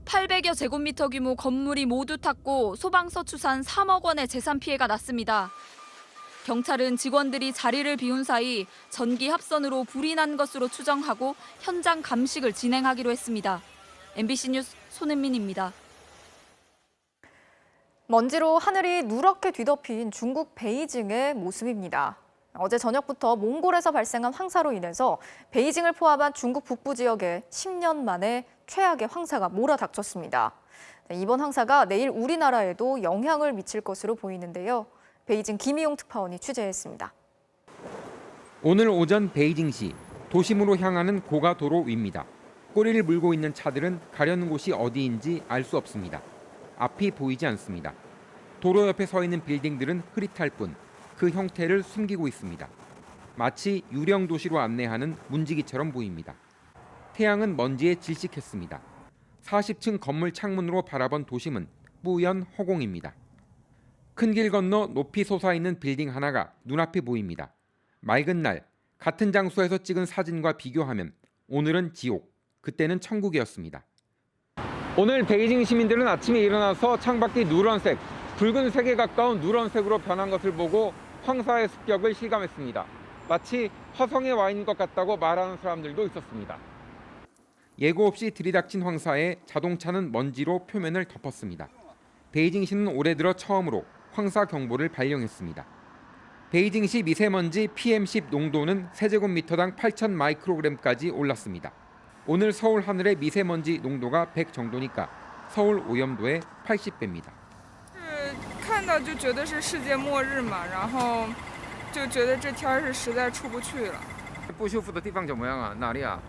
800여 제곱미터 규모 건물이 모두 탔고 소방서 추산 3억 원의 재산 피해가 났습니다. 경찰은 직원들이 자리를 비운 사이 전기 합선으로 불이 난 것으로 추정하고 현장 감식을 진행하기로 했습니다. MBC 뉴스 손은민입니다. 먼지로 하늘이 누렇게 뒤덮인 중국 베이징의 모습입니다. 어제 저녁부터 몽골에서 발생한 황사로 인해서 베이징을 포함한 중국 북부 지역에 10년 만에 최악의 황사가 몰아닥쳤습니다. 이번 황사가 내일 우리나라에도 영향을 미칠 것으로 보이는데요. 베이징 김희용 특파원이 취재했습니다. 오늘 오전 베이징시 도심으로 향하는 고가도로 위입니다. 꼬리를 물고 있는 차들은 가려는 곳이 어디인지 알 수 없습니다. 앞이 보이지 않습니다. 도로 옆에 서 있는 빌딩들은 흐릿할 뿐 그 형태를 숨기고 있습니다. 마치 유령 도시로 안내하는 문지기처럼 보입니다. 태양은 먼지에 질식했습니다. 40층 건물 창문으로 바라본 도심은 뿌연 허공입니다. 큰 길 건너 높이 솟아있는 빌딩 하나가 눈앞에 보입니다. 맑은 날 같은 장소에서 찍은 사진과 비교하면 오늘은 지옥, 그때는 천국이었습니다. 오늘 베이징 시민들은 아침에 일어나서 창밖이 누런색, 붉은색에 가까운 누런색으로 변한 것을 보고 황사의 습격을 실감했습니다. 마치 화성에 와 있는 것 같다고 말하는 사람들도 있었습니다. 예고 없이 들이닥친 황사에 자동차는 먼지로 표면을 덮었습니다. 베이징시는 올해 들어 처음으로 황사 경보를 발령했습니다. 베이징시 미세먼지 PM10 농도는 세제곱미터당 8,000 마이크로그램까지 올랐습니다. 오늘 서울 하늘의 미세먼지 농도가 100 정도니까 서울 오염도의 80배입니다. 看到就觉得是世界末日嘛，然后就觉得这天儿是实在出不去了。不舒服的地方怎么样啊？哪里啊？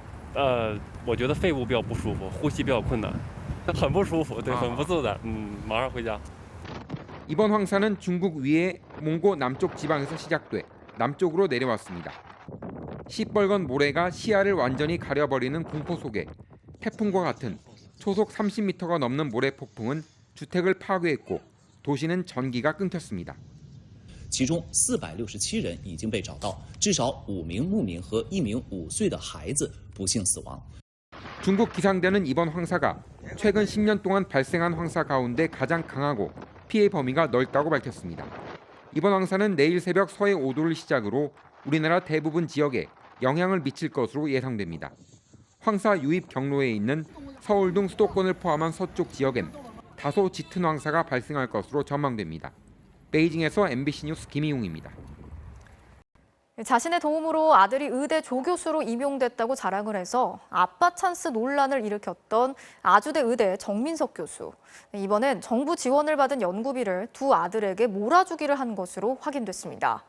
我觉得肺部比较不舒服，呼吸比较困难，很不舒服，对，很不自在。马上回家。 이번 황사는 중국 위에 몽고 남쪽 지방에서 시작돼 남쪽으로 내려왔습니다. 시뻘건 모래가 시야를 완전히 가려버리는 공포 속에 태풍과 같은 초속 30m가 넘는 모래 폭풍은 주택을 파괴했고 도시는 전기가 끊겼습니다. 其中467人已经被找到，至少5名牧民和1名5岁的孩子不幸死亡。 중국 기상대는 이번 황사가 최근 10년 동안 발생한 황사 가운데 가장 강하고 피해 범위가 넓다고 밝혔습니다. 이번 황사는 내일 새벽 서해 5도를 시작으로 우리나라 대부분 지역에 영향을 미칠 것으로 예상됩니다. 황사 유입 경로에 있는 서울 등 수도권을 포함한 서쪽 지역엔 다소 짙은 황사가 발생할 것으로 전망됩니다. 베이징에서 MBC 뉴스 김희웅입니다. 자신의 도움으로 아들이 의대 조교수로 임용됐다고 자랑을 해서 아빠 찬스 논란을 일으켰던 아주대 의대 정민석 교수. 이번엔 정부 지원을 받은 연구비를 두 아들에게 몰아주기를 한 것으로 확인됐습니다.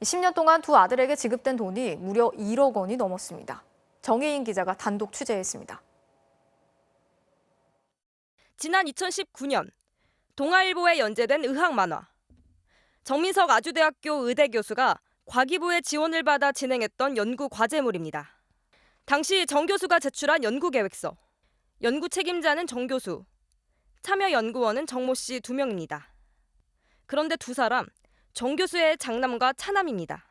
10년 동안 두 아들에게 지급된 돈이 무려 1억 원이 넘었습니다. 정혜인 기자가 단독 취재했습니다. 지난 2019년 동아일보에 연재된 의학 만화. 정민석 아주대학교 의대 교수가 과기부의 지원을 받아 진행했던 연구 과제물입니다. 당시 정 교수가 제출한 연구 계획서. 연구 책임자는 정 교수, 참여 연구원은 정모 씨 2명입니다. 그런데 두 사람, 정 교수의 장남과 차남입니다.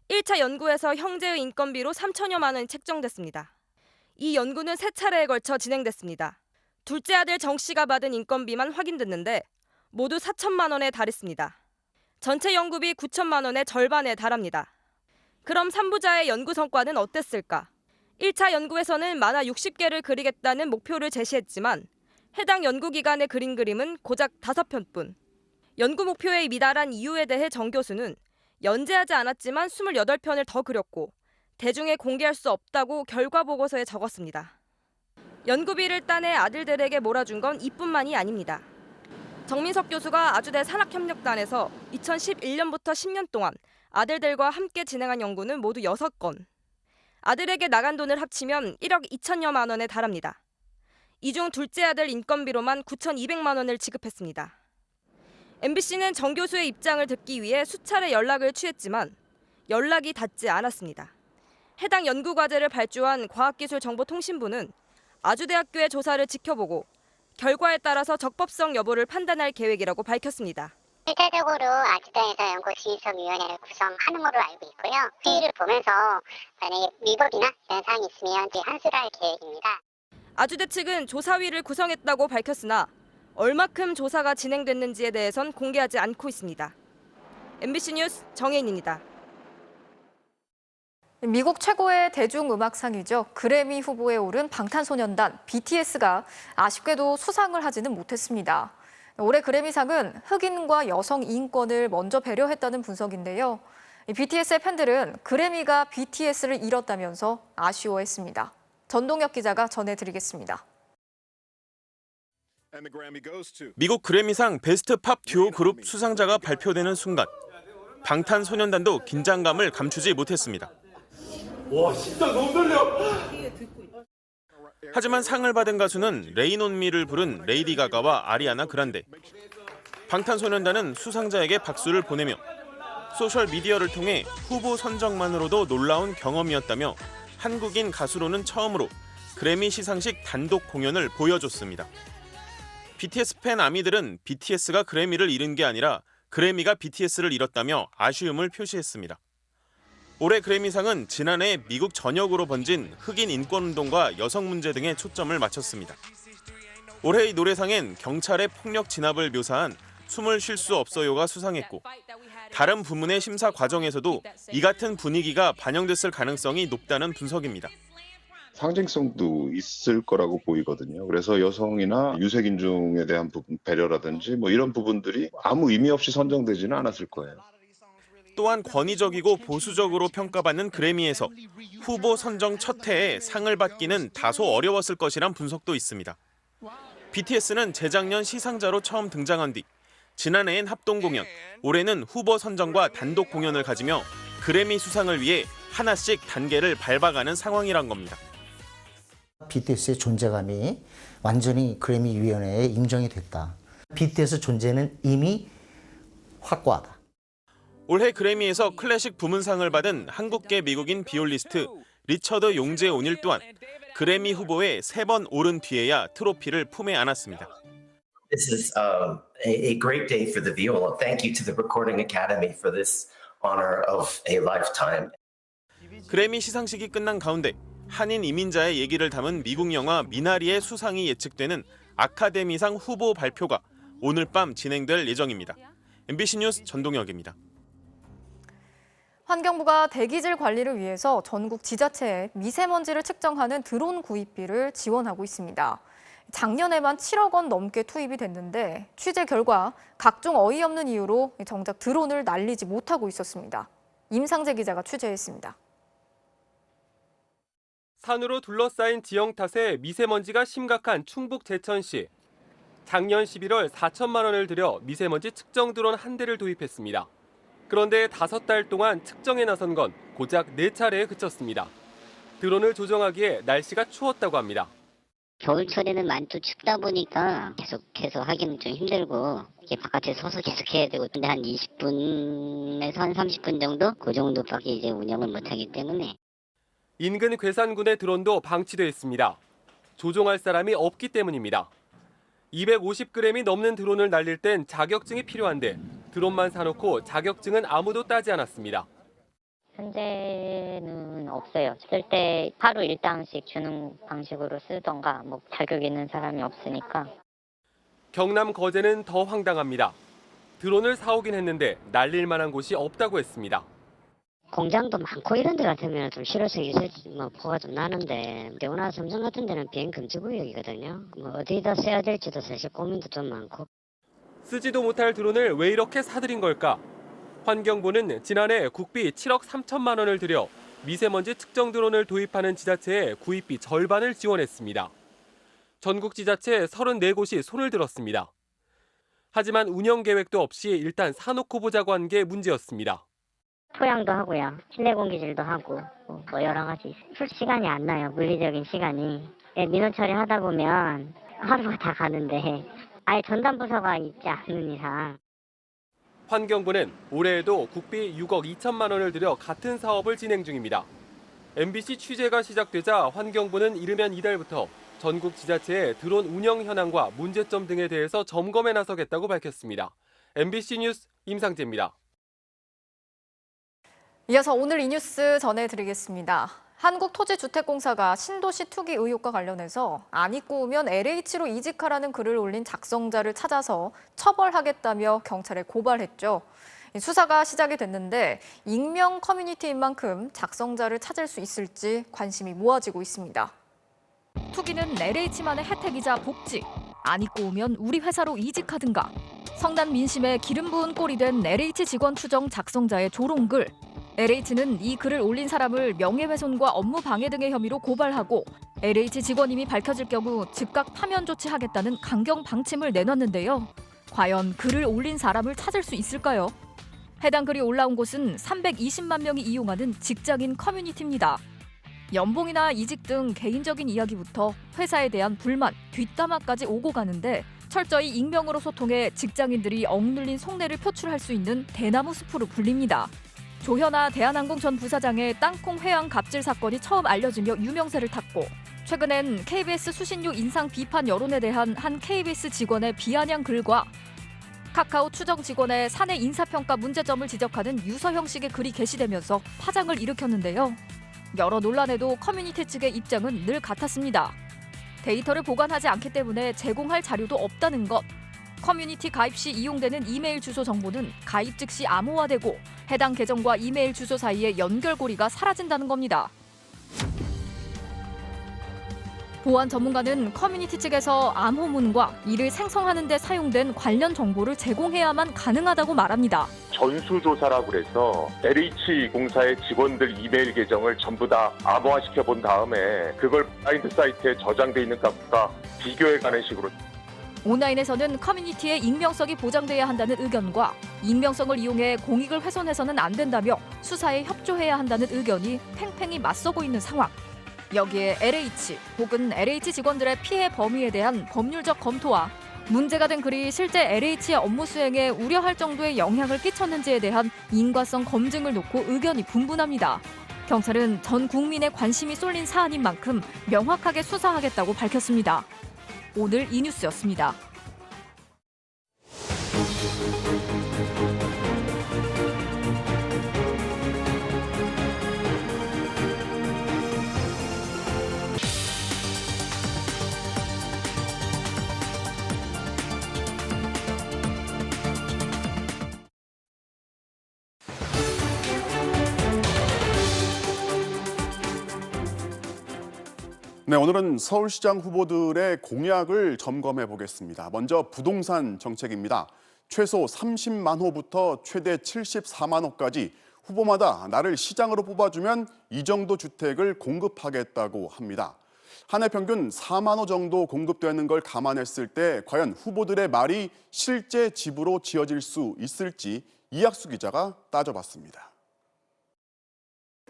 1차 연구에서 형제의 인건비로 3천여만 원이 책정됐습니다. 이 연구는 3차례에 걸쳐 진행됐습니다. 둘째 아들 정 씨가 받은 인건비만 확인됐는데 모두 4천만 원에 달했습니다. 전체 연구비 9천만 원의 절반에 달합니다. 그럼 3부자의 연구 성과는 어땠을까? 1차 연구에서는 만화 60개를 그리겠다는 목표를 제시했지만 해당 연구기관에 그린 그림은 고작 5편뿐. 연구 목표에 미달한 이유에 대해 정 교수는 연재하지 않았지만 28편을 더 그렸고 대중에 공개할 수 없다고 결과 보고서에 적었습니다. 연구비를 따내 아들들에게 몰아준 건 이뿐만이 아닙니다. 정민석 교수가 아주대 산학협력단에서 2011년부터 10년 동안 아들들과 함께 진행한 연구는 모두 6건. 아들에게 나간 돈을 합치면 1억 2천여만 원에 달합니다. 이 중 둘째 아들 인건비로만 9,200만 원을 지급했습니다. MBC는 정 교수의 입장을 듣기 위해 수차례 연락을 취했지만 연락이 닿지 않았습니다. 해당 연구 과제를 발주한 과학기술정보통신부는 아주대학교의 조사를 지켜보고 결과에 따라서 적법성 여부를 판단할 계획이라고 밝혔습니다. 실질적으로 아주대에서 연구진입위원회를 구성하는 걸로 알고 있고요. 회의를 보면서 만약에 위법이나 이런 사항이 있으면 한수를 할 계획입니다. 아주대 측은 조사위를 구성했다고 밝혔으나 얼마큼 조사가 진행됐는지에 대해선 공개하지 않고 있습니다. MBC 뉴스 정혜인입니다. 미국 최고의 대중음악상이죠. 그래미 후보에 오른 방탄소년단 BTS가 아쉽게도 수상을 하지는 못했습니다. 올해 그래미상은 흑인과 여성 인권을 먼저 배려했다는 분석인데요. BTS의 팬들은 그래미가 BTS를 잃었다면서 아쉬워했습니다. 전동혁 기자가 전해드리겠습니다. 미국 그래미상 베스트 팝 듀오 그룹 수상자가 발표되는 순간 방탄소년단도 긴장감을 감추지 못했습니다. 와, 진짜 너무 떨려. 하지만 상을 받은 가수는 레인 온 미를 부른 레이디 가가와 아리아나 그란데. 방탄소년단은 수상자에게 박수를 보내며 소셜 미디어를 통해 후보 선정만으로도 놀라운 경험이었다며 한국인 가수로는 처음으로 그래미 시상식 단독 공연을 보여줬습니다. BTS 팬 아미들은 BTS가 그래미를 잃은 게 아니라 그래미가 BTS를 잃었다며 아쉬움을 표시했습니다. 올해 그래미상은 지난해 미국 전역으로 번진 흑인 인권운동과 여성 문제 등에 초점을 맞췄습니다. 올해의 노래상엔 경찰의 폭력 진압을 묘사한 숨을 쉴 수 없어요가 수상했고 다른 부문의 심사 과정에서도 이 같은 분위기가 반영됐을 가능성이 높다는 분석입니다. 상징성도 있을 거라고 보이거든요. 그래서 여성이나 유색인종에 대한 부분, 배려라든지 이런 부분들이 아무 의미 없이 선정되지는 않았을 거예요. 또한 권위적이고 보수적으로 평가받는 그래미에서 후보 선정 첫 해에 상을 받기는 다소 어려웠을 것이란 분석도 있습니다. BTS는 재작년 시상자로 처음 등장한 뒤 지난해엔 합동 공연, 올해는 후보 선정과 단독 공연을 가지며 그래미 수상을 위해 하나씩 단계를 밟아가는 상황이란 겁니다. BTS의 존재감이 완전히 그래미 위원회에 인정이 됐다. BTS 존재는 이미 확고하다. 올해 그래미에서 클래식 부문상을 받은 한국계 미국인 비올리스트 리처드 용재 오닐 또한 그래미 후보에 3번 오른 뒤에야 트로피를 품에 안았습니다. This is a great day for the viola. Thank you to the Recording Academy for this honor of a lifetime. 그래미 시상식이 끝난 가운데 한인 이민자의 얘기를 담은 미국 영화 미나리의 수상이 예측되는 아카데미상 후보 발표가 오늘 밤 진행될 예정입니다. MBC 뉴스 전동혁입니다. 환경부가 대기질 관리를 위해서 전국 지자체에 미세먼지를 측정하는 드론 구입비를 지원하고 있습니다. 작년에만 7억 원 넘게 투입이 됐는데 취재 결과 각종 어이없는 이유로 정작 드론을 날리지 못하고 있었습니다. 임상재 기자가 취재했습니다. 산으로 둘러싸인 지형 탓에 미세먼지가 심각한 충북 제천시. 작년 11월 4천만 원을 들여 미세먼지 측정 드론 한 대를 도입했습니다. 그런데 5달 동안 측정에 나선 건 고작 4차례에 그쳤습니다. 드론을 조정하기에 날씨가 추웠다고 합니다. 겨울철에는 많이 또 춥다 보니까 계속해서 하기는 좀 힘들고 이렇게 바깥에 서서 계속 해야 되고 근데 한 20분에서 한 30분 정도? 그 정도밖에 이제 운영을 못하기 때문에. 인근 괴산군의 드론도 방치돼 있습니다. 조종할 사람이 없기 때문입니다. 250g이 넘는 드론을 날릴 땐 자격증이 필요한데 드론만 사놓고 자격증은 아무도 따지 않았습니다. 현재는 없어요. 쓸 때 하루 일당씩 주는 방식으로 쓰던가 자격 있는 사람이 없으니까. 경남 거제는 더 황당합니다. 드론을 사오긴 했는데 날릴 만한 곳이 없다고 했습니다. 공장도 많고 이런 데 같으면 좀 실효성이 있을지 포가 좀 나는데 대우나 삼성 같은 데는 비행 금지 구역이거든요. 어디다 써야 될지도 사실 고민도 좀 많고. 쓰지도 못할 드론을 왜 이렇게 사들인 걸까? 환경부는 지난해 국비 7억 3천만 원을 들여 미세먼지 측정 드론을 도입하는 지자체에 구입비 절반을 지원했습니다. 전국 지자체 34곳이 손을 들었습니다. 하지만 운영 계획도 없이 일단 사놓고 보자고 한 게 문제였습니다. 토양도 하고요. 실내 공기질도 하고 여러 가지 풀 시간이 안 나요. 물리적인 시간이. 민원 처리하다 보면 하루가 다 가는데 아예 전담 부서가 있지 않는 이상. 환경부는 올해에도 국비 6억 2천만 원을 들여 같은 사업을 진행 중입니다. MBC 취재가 시작되자 환경부는 이르면 이달부터 전국 지자체의 드론 운영 현황과 문제점 등에 대해서 점검에 나서겠다고 밝혔습니다. MBC 뉴스 임상재입니다. 이어서 오늘 이 뉴스 전해드리겠습니다. 한국토지주택공사가 신도시 투기 의혹과 관련해서 안 입고 오면 LH로 이직하라는 글을 올린 작성자를 찾아서 처벌하겠다며 경찰에 고발했죠. 수사가 시작이 됐는데 익명 커뮤니티인 만큼 작성자를 찾을 수 있을지 관심이 모아지고 있습니다. 투기는 LH만의 혜택이자 복지. 안 입고 오면 우리 회사로 이직하든가. 성난 민심에 기름 부은 꼴이 된 LH 직원 추정 작성자의 조롱글. LH는 이 글을 올린 사람을 명예훼손과 업무 방해 등의 혐의로 고발하고 LH 직원임이 밝혀질 경우 즉각 파면 조치하겠다는 강경 방침을 내놨는데요. 과연 글을 올린 사람을 찾을 수 있을까요? 해당 글이 올라온 곳은 320만 명이 이용하는 직장인 커뮤니티입니다. 연봉이나 이직 등 개인적인 이야기부터 회사에 대한 불만, 뒷담화까지 오고 가는데 철저히 익명으로 소통해 직장인들이 억눌린 속내를 표출할 수 있는 대나무 숲으로 불립니다. 조현아 대한항공 전 부사장의 땅콩 회항 갑질 사건이 처음 알려지며 유명세를 탔고 최근엔 KBS 수신료 인상 비판 여론에 대한 한 KBS 직원의 비아냥 글과 카카오 추정 직원의 사내 인사평가 문제점을 지적하는 유서 형식의 글이 게시되면서 파장을 일으켰는데요. 여러 논란에도 커뮤니티 측의 입장은 늘 같았습니다. 데이터를 보관하지 않기 때문에 제공할 자료도 없다는 것. 커뮤니티 가입 시 이용되는 이메일 주소 정보는 가입 즉시 암호화되고 해당 계정과 이메일 주소 사이의 연결고리가 사라진다는 겁니다. 보안 전문가는 커뮤니티 측에서 암호문과 이를 생성하는 데 사용된 관련 정보를 제공해야만 가능하다고 말합니다. 전수조사라고 그래서 LH공사의 직원들 이메일 계정을 전부 다 암호화시켜 본 다음에 그걸 블라인드 사이트에 저장돼 있는 값과 비교해가는 식으로. 온라인에서는 커뮤니티의 익명성이 보장돼야 한다는 의견과 익명성을 이용해 공익을 훼손해서는 안 된다며 수사에 협조해야 한다는 의견이 팽팽히 맞서고 있는 상황. 여기에 LH 혹은 LH 직원들의 피해 범위에 대한 법률적 검토와 문제가 된 글이 실제 LH의 업무 수행에 우려할 정도의 영향을 끼쳤는지에 대한 인과성 검증을 놓고 의견이 분분합니다. 경찰은 전 국민의 관심이 쏠린 사안인 만큼 명확하게 수사하겠다고 밝혔습니다. 오늘 이 뉴스였습니다. 네, 오늘은 서울시장 후보들의 공약을 점검해 보겠습니다. 먼저 부동산 정책입니다. 최소 30만 호부터 최대 74만 호까지 후보마다 나를 시장으로 뽑아주면 이 정도 주택을 공급하겠다고 합니다. 한 해 평균 4만 호 정도 공급되는 걸 감안했을 때 과연 후보들의 말이 실제 집으로 지어질 수 있을지 이학수 기자가 따져봤습니다.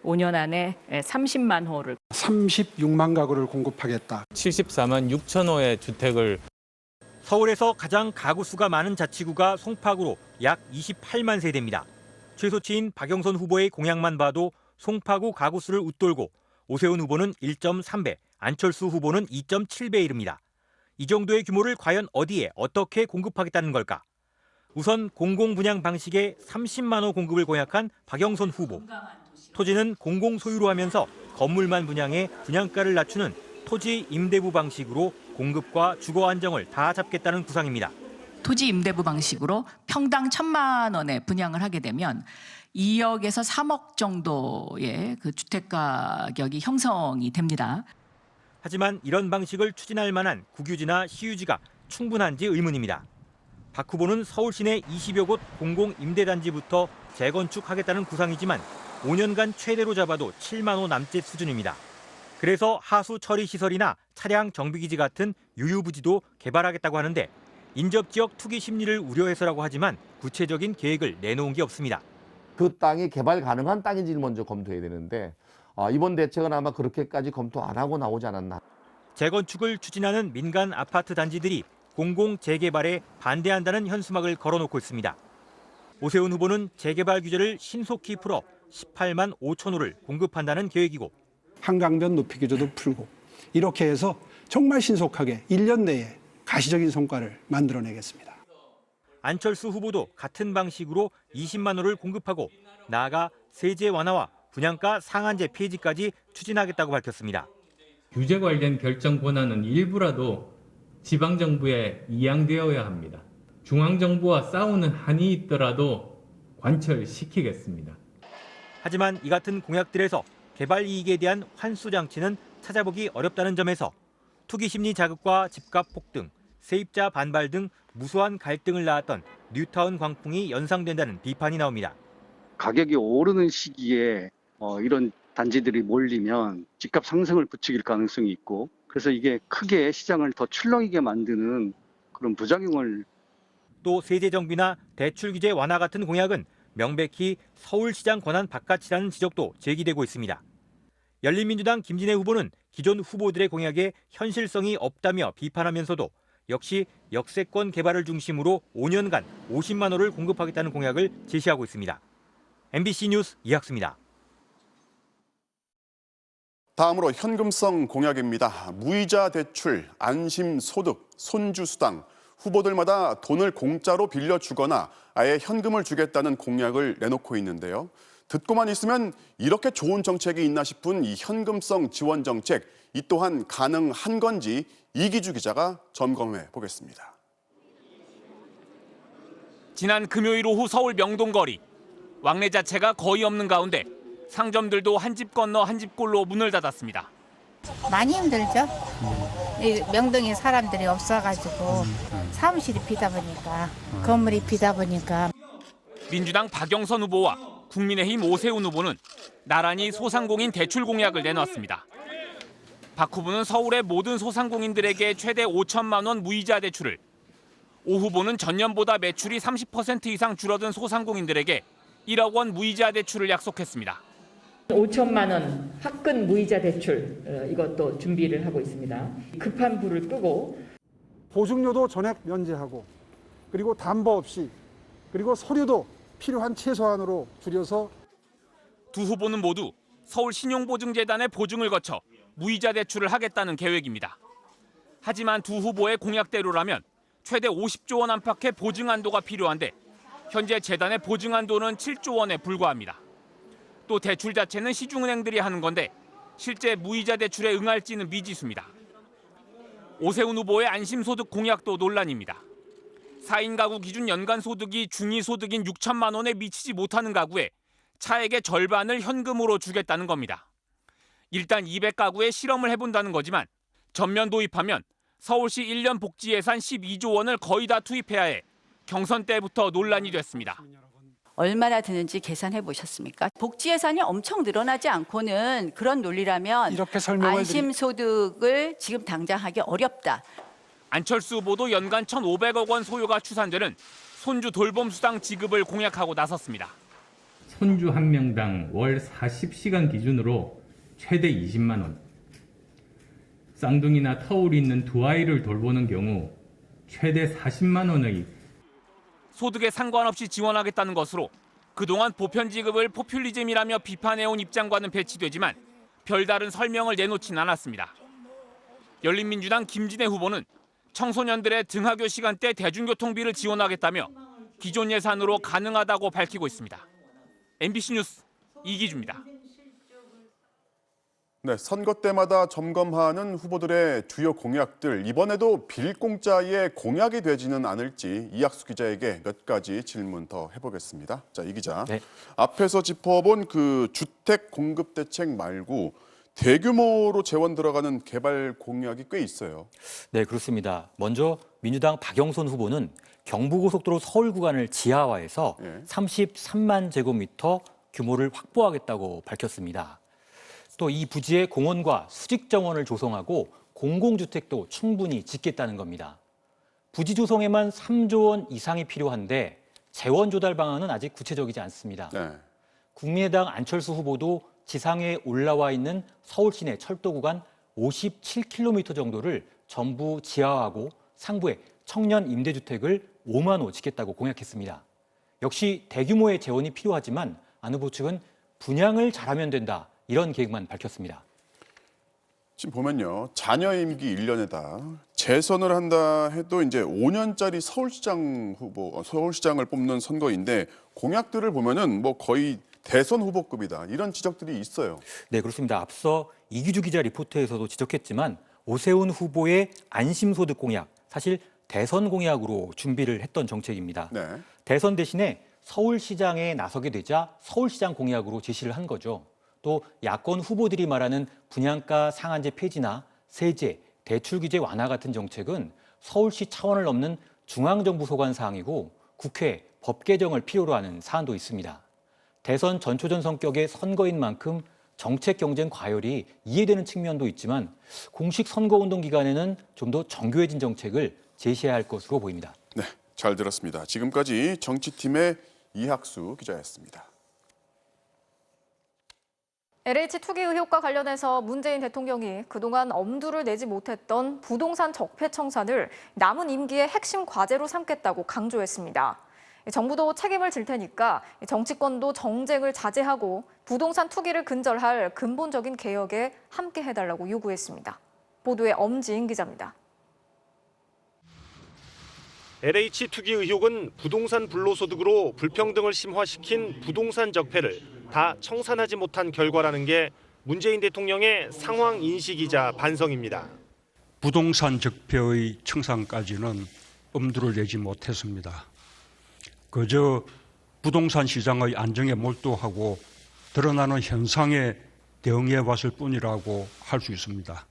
5년 안에 30만 호를 36만 가구를 공급하겠다. 74만 6천 호의 주택을. 서울에서 가장 가구 수가 많은 자치구가 송파구로 약 28만 세대입니다. 최소치인 박영선 후보의 공약만 봐도 송파구 가구 수를 웃돌고 오세훈 후보는 1.3배, 안철수 후보는 2.7배에 이릅니다. 이 정도의 규모를 과연 어디에 어떻게 공급하겠다는 걸까? 우선 공공분양 방식의 30만 호 공급을 공약한 박영선 후보. 토지는 공공 소유로 하면서 건물만 분양해 분양가를 낮추는 토지 임대부 방식으로 공급과 주거 안정을 다 잡겠다는 구상입니다. 토지 임대부 방식으로 평당 1,000만 원에 분양을 하게 되면 2억에서 3억 정도의 그 주택 가격이 형성이 됩니다. 하지만 이런 방식을 추진할 만한 국유지나 시유지가 충분한지 의문입니다. 박 후보는 서울 시내 20여 곳 공공 임대단지부터 재건축하겠다는 구상이지만 5년간 최대로 잡아도 7만 호 남짓 수준입니다. 그래서 하수 처리 시설이나 차량 정비기지 같은 유유부지도 개발하겠다고 하는데 인접지역 투기 심리를 우려해서라고 하지만 구체적인 계획을 내놓은 게 없습니다. 그 땅이 개발 가능한 땅인지를 먼저 검토해야 되는데 이번 대책은 아마 그렇게까지 검토 안 하고 나오지 않았나. 재건축을 추진하는 민간 아파트 단지들이 공공 재개발에 반대한다는 현수막을 걸어놓고 있습니다. 오세훈 후보는 재개발 규제를 신속히 풀어 18만 5천 호를 공급한다는 계획이고 한강변 높이 규제도 풀고 이렇게 해서 정말 신속하게 1년 내에 가시적인 성과를 만들어내겠습니다. 안철수 후보도 같은 방식으로 20만 호를 공급하고 나아가 세제 완화와 분양가 상한제 폐지까지 추진하겠다고 밝혔습니다. 규제 관련 결정 권한은 일부라도 지방정부에 이양되어야 합니다. 중앙정부와 싸우는 한이 있더라도 관철시키겠습니다. 하지만 이 같은 공약들에서 개발 이익에 대한 환수 장치는 찾아보기 어렵다는 점에서 투기 심리 자극과 집값 폭등, 세입자 반발 등 무수한 갈등을 낳았던 뉴타운 광풍이 연상된다는 비판이 나옵니다. 가격이 오르는 시기에 이런 단지들이 몰리면 집값 상승을 부추길 가능성이 있고 그래서 이게 크게 시장을 더 출렁이게 만드는 그런 부작용을. 또 세제 정비나 대출 규제 완화 같은 공약은 명백히 서울시장 권한 바깥이라는 지적도 제기되고 있습니다. 열린민주당 김진애 후보는 기존 후보들의 공약에 현실성이 없다며 비판하면서도 역시 역세권 개발을 중심으로 5년간 50만 호를 공급하겠다는 공약을 제시하고 있습니다. MBC 뉴스 이학수입니다. 다음으로 현금성 공약입니다. 무이자 대출, 안심소득, 손주수당, 후보들마다 돈을 공짜로 빌려주거나 아예 현금을 주겠다는 공약을 내놓고 있는데요. 듣고만 있으면 이렇게 좋은 정책이 있나 싶은 이 현금성 지원 정책, 이 또한 가능한 건지 이기주 기자가 점검해 보겠습니다. 지난 금요일 오후 서울 명동거리. 왕래 자체가 거의 없는 가운데 상점들도 한 집 건너 한 집 꼴로 문을 닫았습니다. 많이 힘들죠. 이 명동에 사람들이 없어가지고 사무실이 비다 보니까 건물이 비다 보니까. 민주당 박영선 후보와 국민의힘 오세훈 후보는 나란히 소상공인 대출 공약을 내놨습니다. 박 후보는 서울의 모든 소상공인들에게 최대 5천만 원 무이자 대출을, 오 후보는 전년보다 매출이 30% 이상 줄어든 소상공인들에게 1억 원 무이자 대출을 약속했습니다. 5천만 원 화끈 무이자 대출 이것도 준비를 하고 있습니다. 급한 불을 끄고 보증료도 전액 면제하고 그리고 담보 없이 그리고 서류도 필요한 최소한으로 줄여서 두 후보는 모두 서울신용보증재단의 보증을 거쳐 무이자 대출을 하겠다는 계획입니다. 하지만 두 후보의 공약대로라면 최대 50조 원 안팎의 보증 한도가 필요한데 현재 재단의 보증 한도는 7조 원에 불과합니다. 또 대출 자체는 시중은행들이 하는 건데 실제 무이자 대출에 응할지는 미지수입니다. 오세훈 후보의 안심소득 공약도 논란입니다. 4인 가구 기준 연간 소득이 중위소득인 6천만 원에 미치지 못하는 가구에 차액의 절반을 현금으로 주겠다는 겁니다. 일단 200가구에 실험을 해본다는 거지만 전면 도입하면 서울시 1년 복지 예산 12조 원을 거의 다 투입해야 해 경선 때부터 논란이 됐습니다. 얼마나 드는지 계산해 보셨습니까? 복지 예산이 엄청 늘어나지 않고는 그런 논리라면 이렇게 안심소득을 지금 당장 하기 어렵다. 안철수 후보도 연간 1,500억 원 소요가 추산되는 손주 돌봄 수당 지급을 공약하고 나섰습니다. 손주 한 명당 월 40시간 기준으로 최대 20만 원. 쌍둥이나 터울이 있는 두 아이를 돌보는 경우 최대 40만 원의 소득에 상관없이 지원하겠다는 것으로 그동안 보편 지급을 포퓰리즘이라며 비판해온 입장과는 배치되지만 별다른 설명을 내놓진 않았습니다. 열린민주당 김진애 후보는 청소년들의 등하교 시간대 대중교통비를 지원하겠다며 기존 예산으로 가능하다고 밝히고 있습니다. MBC 뉴스 이기주입니다. 네, 선거 때마다 점검하는 후보들의 주요 공약들, 이번에도 빌공짜의 공약이 되지는 않을지 이학수 기자에게 몇 가지 질문 더 해보겠습니다. 자, 이 기자, 네. 앞에서 짚어본 그 주택 공급 대책 말고 대규모로 재원 들어가는 개발 공약이 꽤 있어요. 네, 그렇습니다. 먼저 민주당 박영선 후보는 경부고속도로 서울 구간을 지하화해서 33만 제곱미터 규모를 확보하겠다고 밝혔습니다. 또 이 부지에 공원과 수직정원을 조성하고 공공주택도 충분히 짓겠다는 겁니다. 부지 조성에만 3조 원 이상이 필요한데 재원 조달 방안은 아직 구체적이지 않습니다. 네. 국민의당 안철수 후보도 지상에 올라와 있는 서울 시내 철도 구간 57km 정도를 전부 지하화하고 상부에 청년 임대주택을 5만 호 짓겠다고 공약했습니다. 역시 대규모의 재원이 필요하지만 안 후보 측은 분양을 잘하면 된다. 이런 계획만 밝혔습니다. 지금 보면요, 자녀 임기 1년에다 재선을 한다 해도 이제 5년짜리 서울시장을 뽑는 선거인데 공약들을 보면은 뭐 거의 대선 후보급이다 이런 지적들이 있어요. 네, 그렇습니다. 앞서 이기주 기자 리포트에서도 지적했지만 오세훈 후보의 안심소득 공약, 사실 대선 공약으로 준비를 했던 정책입니다. 네. 대선 대신에 서울시장에 나서게 되자 서울시장 공약으로 제시를 한 거죠. 또 야권 후보들이 말하는 분양가 상한제 폐지나 세제, 대출 규제 완화 같은 정책은 서울시 차원을 넘는 중앙정부 소관 사항이고 국회 법 개정을 필요로 하는 사안도 있습니다. 대선 전초전 성격의 선거인 만큼 정책 경쟁 과열이 이해되는 측면도 있지만 공식 선거운동 기간에는 좀 더 정교해진 정책을 제시해야 할 것으로 보입니다. 네, 잘 들었습니다. 지금까지 정치팀의 이학수 기자였습니다. LH 투기 의혹과 관련해서 문재인 대통령이 그동안 엄두를 내지 못했던 부동산 적폐 청산을 남은 임기의 핵심 과제로 삼겠다고 강조했습니다. 정부도 책임을 질 테니까 정치권도 정쟁을 자제하고 부동산 투기를 근절할 근본적인 개혁에 함께 해달라고 요구했습니다. 보도에 엄지인 기자입니다. LH 투기 의혹은 부동산 불로소득으로 불평등을 심화시킨 부동산 적폐를 다 청산하지 못한 결과라는 게 문재인 대통령의 상황 인식이자 반성입니다. 부동산 적폐의 청산까지는 엄두를 내지 못했습니다. 그저 부동산 시장의 안정에 몰두하고 드러나는 현상에 대응해 왔을 뿐이라고 할 수 있습니다.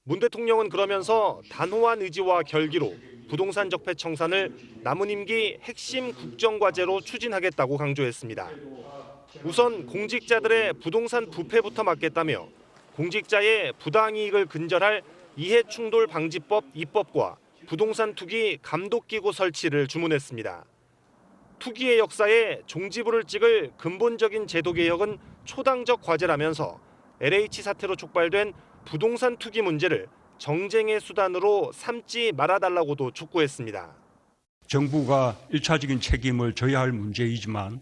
문 대통령은 그러면서 단호한 의지와 결기로 부동산 적폐 청산을 남은 임기 핵심 국정과제로 추진하겠다고 강조했습니다. 우선 공직자들의 부동산 부패부터 막겠다며 공직자의 부당이익을 근절할 이해충돌 방지법 입법과 부동산 투기 감독기구 설치를 주문했습니다. 투기의 역사에 종지부를 찍을 근본적인 제도 개혁은 초당적 과제라면서 LH 사태로 촉발된 부동산 투기 문제를 정쟁의 수단으로 삼지 말아달라고도 촉구했습니다. 정부가 일차적인 책임을 져야 할 문제이지만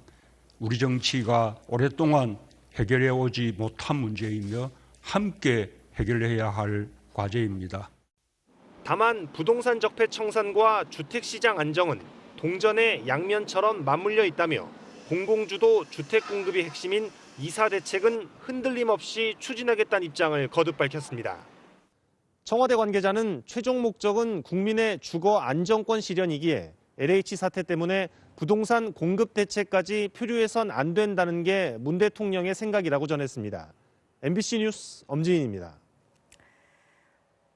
우리 정치가 오랫동안 해결해 오지 못한 문제이며 함께 해결해야 할 과제입니다. 다만 부동산 적폐 청산과 주택시장 안정은 동전의 양면처럼 맞물려 있다며 공공주도 주택 공급이 핵심인 2사 대책은 흔들림 없이 추진하겠다는 입장을 거듭 밝혔습니다. 청와대 관계자는 최종 목적은 국민의 주거 안정권 실현이기에 LH 사태 때문에 부동산 공급 대책까지 표류해선 안 된다는 게 문 대통령의 생각이라고 전했습니다. MBC 뉴스 엄지인입니다.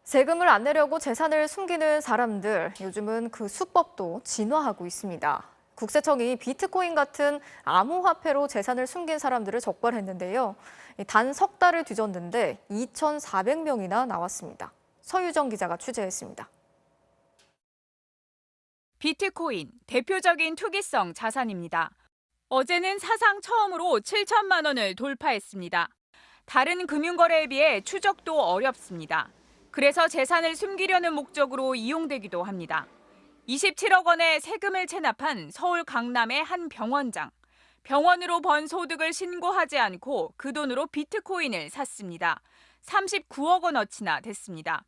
세금을 안 내려고 재산을 숨기는 사람들, 요즘은 그 수법도 진화하고 있습니다. 국세청이 비트코인 같은 암호화폐로 재산을 숨긴 사람들을 적발했는데요. 단 석 달을 뒤졌는데 2,400명이나 나왔습니다. 서유정 기자가 취재했습니다. 비트코인, 대표적인 투기성 자산입니다. 어제는 사상 처음으로 7천만 원을 돌파했습니다. 다른 금융거래에 비해 추적도 어렵습니다. 그래서 재산을 숨기려는 목적으로 이용되기도 합니다. 27억 원의 세금을 체납한 서울 강남의 한 병원장. 병원으로 번 소득을 신고하지 않고 그 돈으로 비트코인을 샀습니다. 39억 원어치나 됐습니다.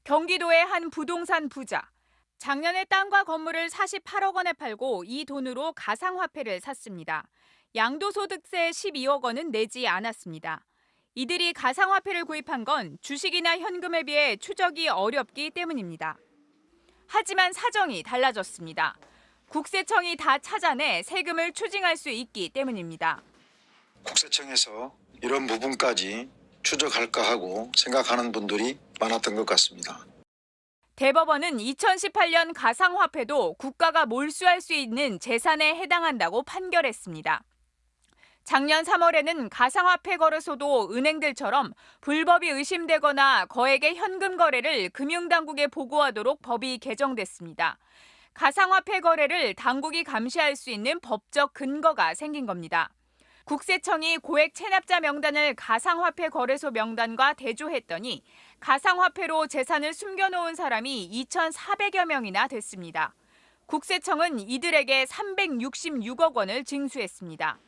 경기도의 한 부동산 부자. 작년에 땅과 건물을 48억 원에 팔고 이 돈으로 가상화폐를 샀습니다. 양도소득세 12억 원은 내지 않았습니다. 이들이 가상화폐를 구입한 건 주식이나 현금에 비해 추적이 어렵기 때문입니다. 하지만 사정이 달라졌습니다. 국세청이 다 찾아내 세금을 추징할 수 있기 때문입니다. 국세청에서 이런 부분까지 추적할까 하고 생각하는 분들이 많았던 것 같습니다. 대법원은 2018년 가상화폐도 국가가 몰수할 수 있는 재산에 해당한다고 판결했습니다. 작년 3월에는 가상화폐 거래소도 은행들처럼 불법이 의심되거나 거액의 현금 거래를 금융당국에 보고하도록 법이 개정됐습니다. 가상화폐 거래를 당국이 감시할 수 있는 법적 근거가 생긴 겁니다. 국세청이 고액 체납자 명단을 가상화폐 거래소 명단과 대조했더니 가상화폐로 재산을 숨겨놓은 사람이 2,400여 명이나 됐습니다. 국세청은 이들에게 366억 원을 징수했습니다.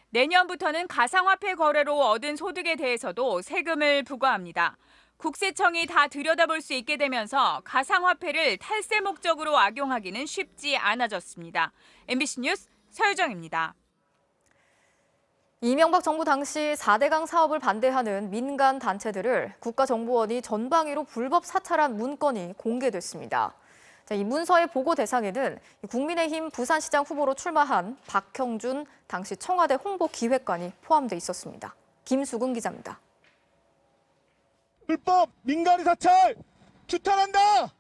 내년부터는 가상화폐 거래로 얻은 소득에 대해서도 세금을 부과합니다. 국세청이 다 들여다볼 수 있게 되면서 가상화폐를 탈세 목적으로 악용하기는 쉽지 않아졌습니다. MBC 뉴스 서유정입니다. 이명박 정부 당시 4대강 사업을 반대하는 민간 단체들을 국가정보원이 전방위로 불법 사찰한 문건이 공개됐습니다. 이 문서의 보고 대상에는 국민의힘 부산시장 후보로 출마한 박형준 당시 청와대 홍보기획관이 포함돼 있었습니다. 김수근 기자입니다. 불법 민간인 사찰 규탄한다!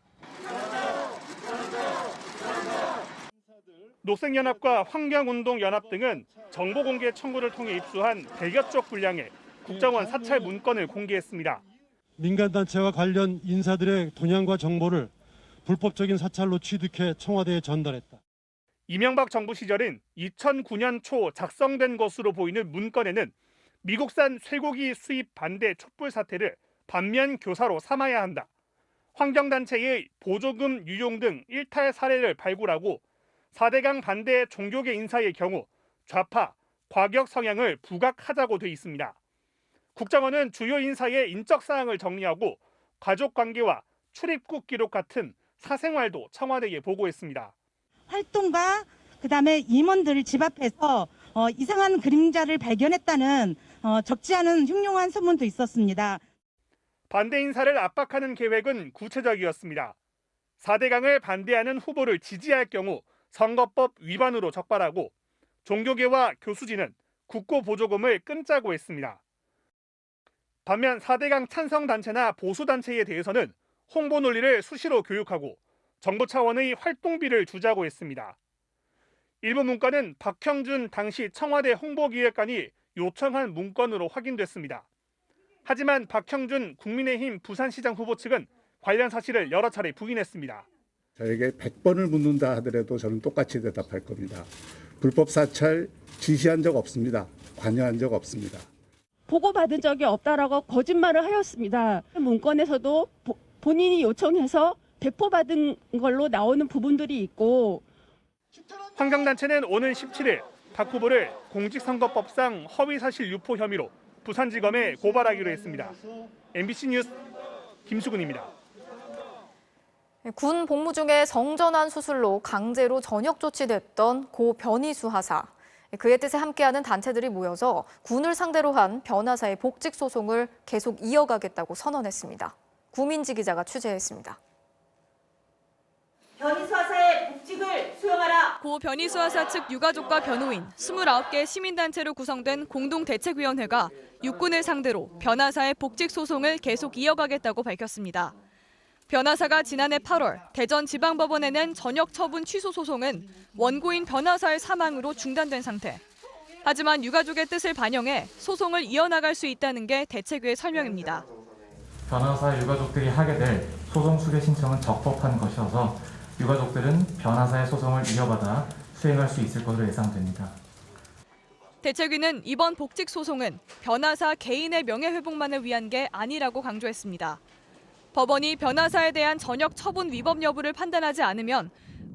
녹색연합과 환경운동연합 등은 정보공개 청구를 통해 입수한 100여 쪽 분량의 국정원 사찰 문건을 공개했습니다. 민간단체와 관련 인사들의 동향과 정보를 불법적인 사찰로 취득해 청와대에 전달했다. 이명박 정부 시절인 2009년 초 작성된 것으로 보이는 문건에는 미국산 쇠고기 수입 반대 촛불 사태를 반면 교사로 삼아야 한다. 환경단체의 보조금 유용 등 일탈 사례를 발굴하고 4대강 반대 종교계 인사의 경우 좌파, 과격 성향을 부각하자고 돼 있습니다. 국정원은 주요 인사의 인적 사항을 정리하고 가족관계와 출입국 기록 같은 사생활도 청와대에 보고했습니다. 활동가 그다음에 임원들 집 앞에서 이상한 그림자를 발견했다는 적지 않은 흉흉한 소문도 있었습니다. 반대 인사를 압박하는 계획은 구체적이었습니다. 4대강을 반대하는 후보를 지지할 경우 선거법 위반으로 적발하고 종교계와 교수진은 국고 보조금을 끊자고 했습니다. 반면 4대강 찬성단체나 보수단체에 대해서는 홍보 논리를 수시로 교육하고 정부 차원의 활동비를 주자고 했습니다. 일부 문건은 박형준 당시 청와대 홍보기획관이 요청한 문건으로 확인됐습니다. 하지만 박형준 국민의힘 부산시장 후보 측은 관련 사실을 여러 차례 부인했습니다. 저에게 100번을 묻는다 하더라도 저는 똑같이 대답할 겁니다. 불법 사찰 지시한 적 없습니다. 관여한 적 없습니다. 보고받은 적이 없다라고 거짓말을 하였습니다. 문건에서도 본인이 요청해서 배포받은 걸로 나오는 부분들이 있고, 환경단체는 오는 17일 박 후보를 공직선거법상 허위사실 유포 혐의로 부산지검에 고발하기로 했습니다. MBC 뉴스 김수근입니다. 군 복무 중에 성전환 수술로 강제로 전역 조치됐던 고 변희수 하사. 그의 뜻에 함께하는 단체들이 모여서 군을 상대로 한 변하사의 복직 소송을 계속 이어가겠다고 선언했습니다. 구민지 기자가 취재했습니다. 변희수 하사의 복직을 수용하라. 고 변희수 하사 측 유가족과 변호인 29개 시민단체로 구성된 공동대책위원회가 육군을 상대로 변하사의 복직 소송을 계속 이어가겠다고 밝혔습니다. 변하사가 지난해 8월 대전지방법원에 낸 전역 처분 취소 소송은 원고인 변하사의 사망으로 중단된 상태. 하지만 유가족의 뜻을 반영해 소송을 이어나갈 수 있다는 게 대책위의 설명입니다. 변하사 유가족들이 하게 될 소송 수계 신청은 적법한 것이어서 유가족들은 변하사의 소송을 이어받아 수행할 수 있을 것으로 예상됩니다. 대책위는 이번 복직 소송은 변하사 개인의 명예회복만을 위한 게 아니라고 강조했습니다. 법원이 변하사에 대한 전역 처분 위법 여부를 판단하지 않으면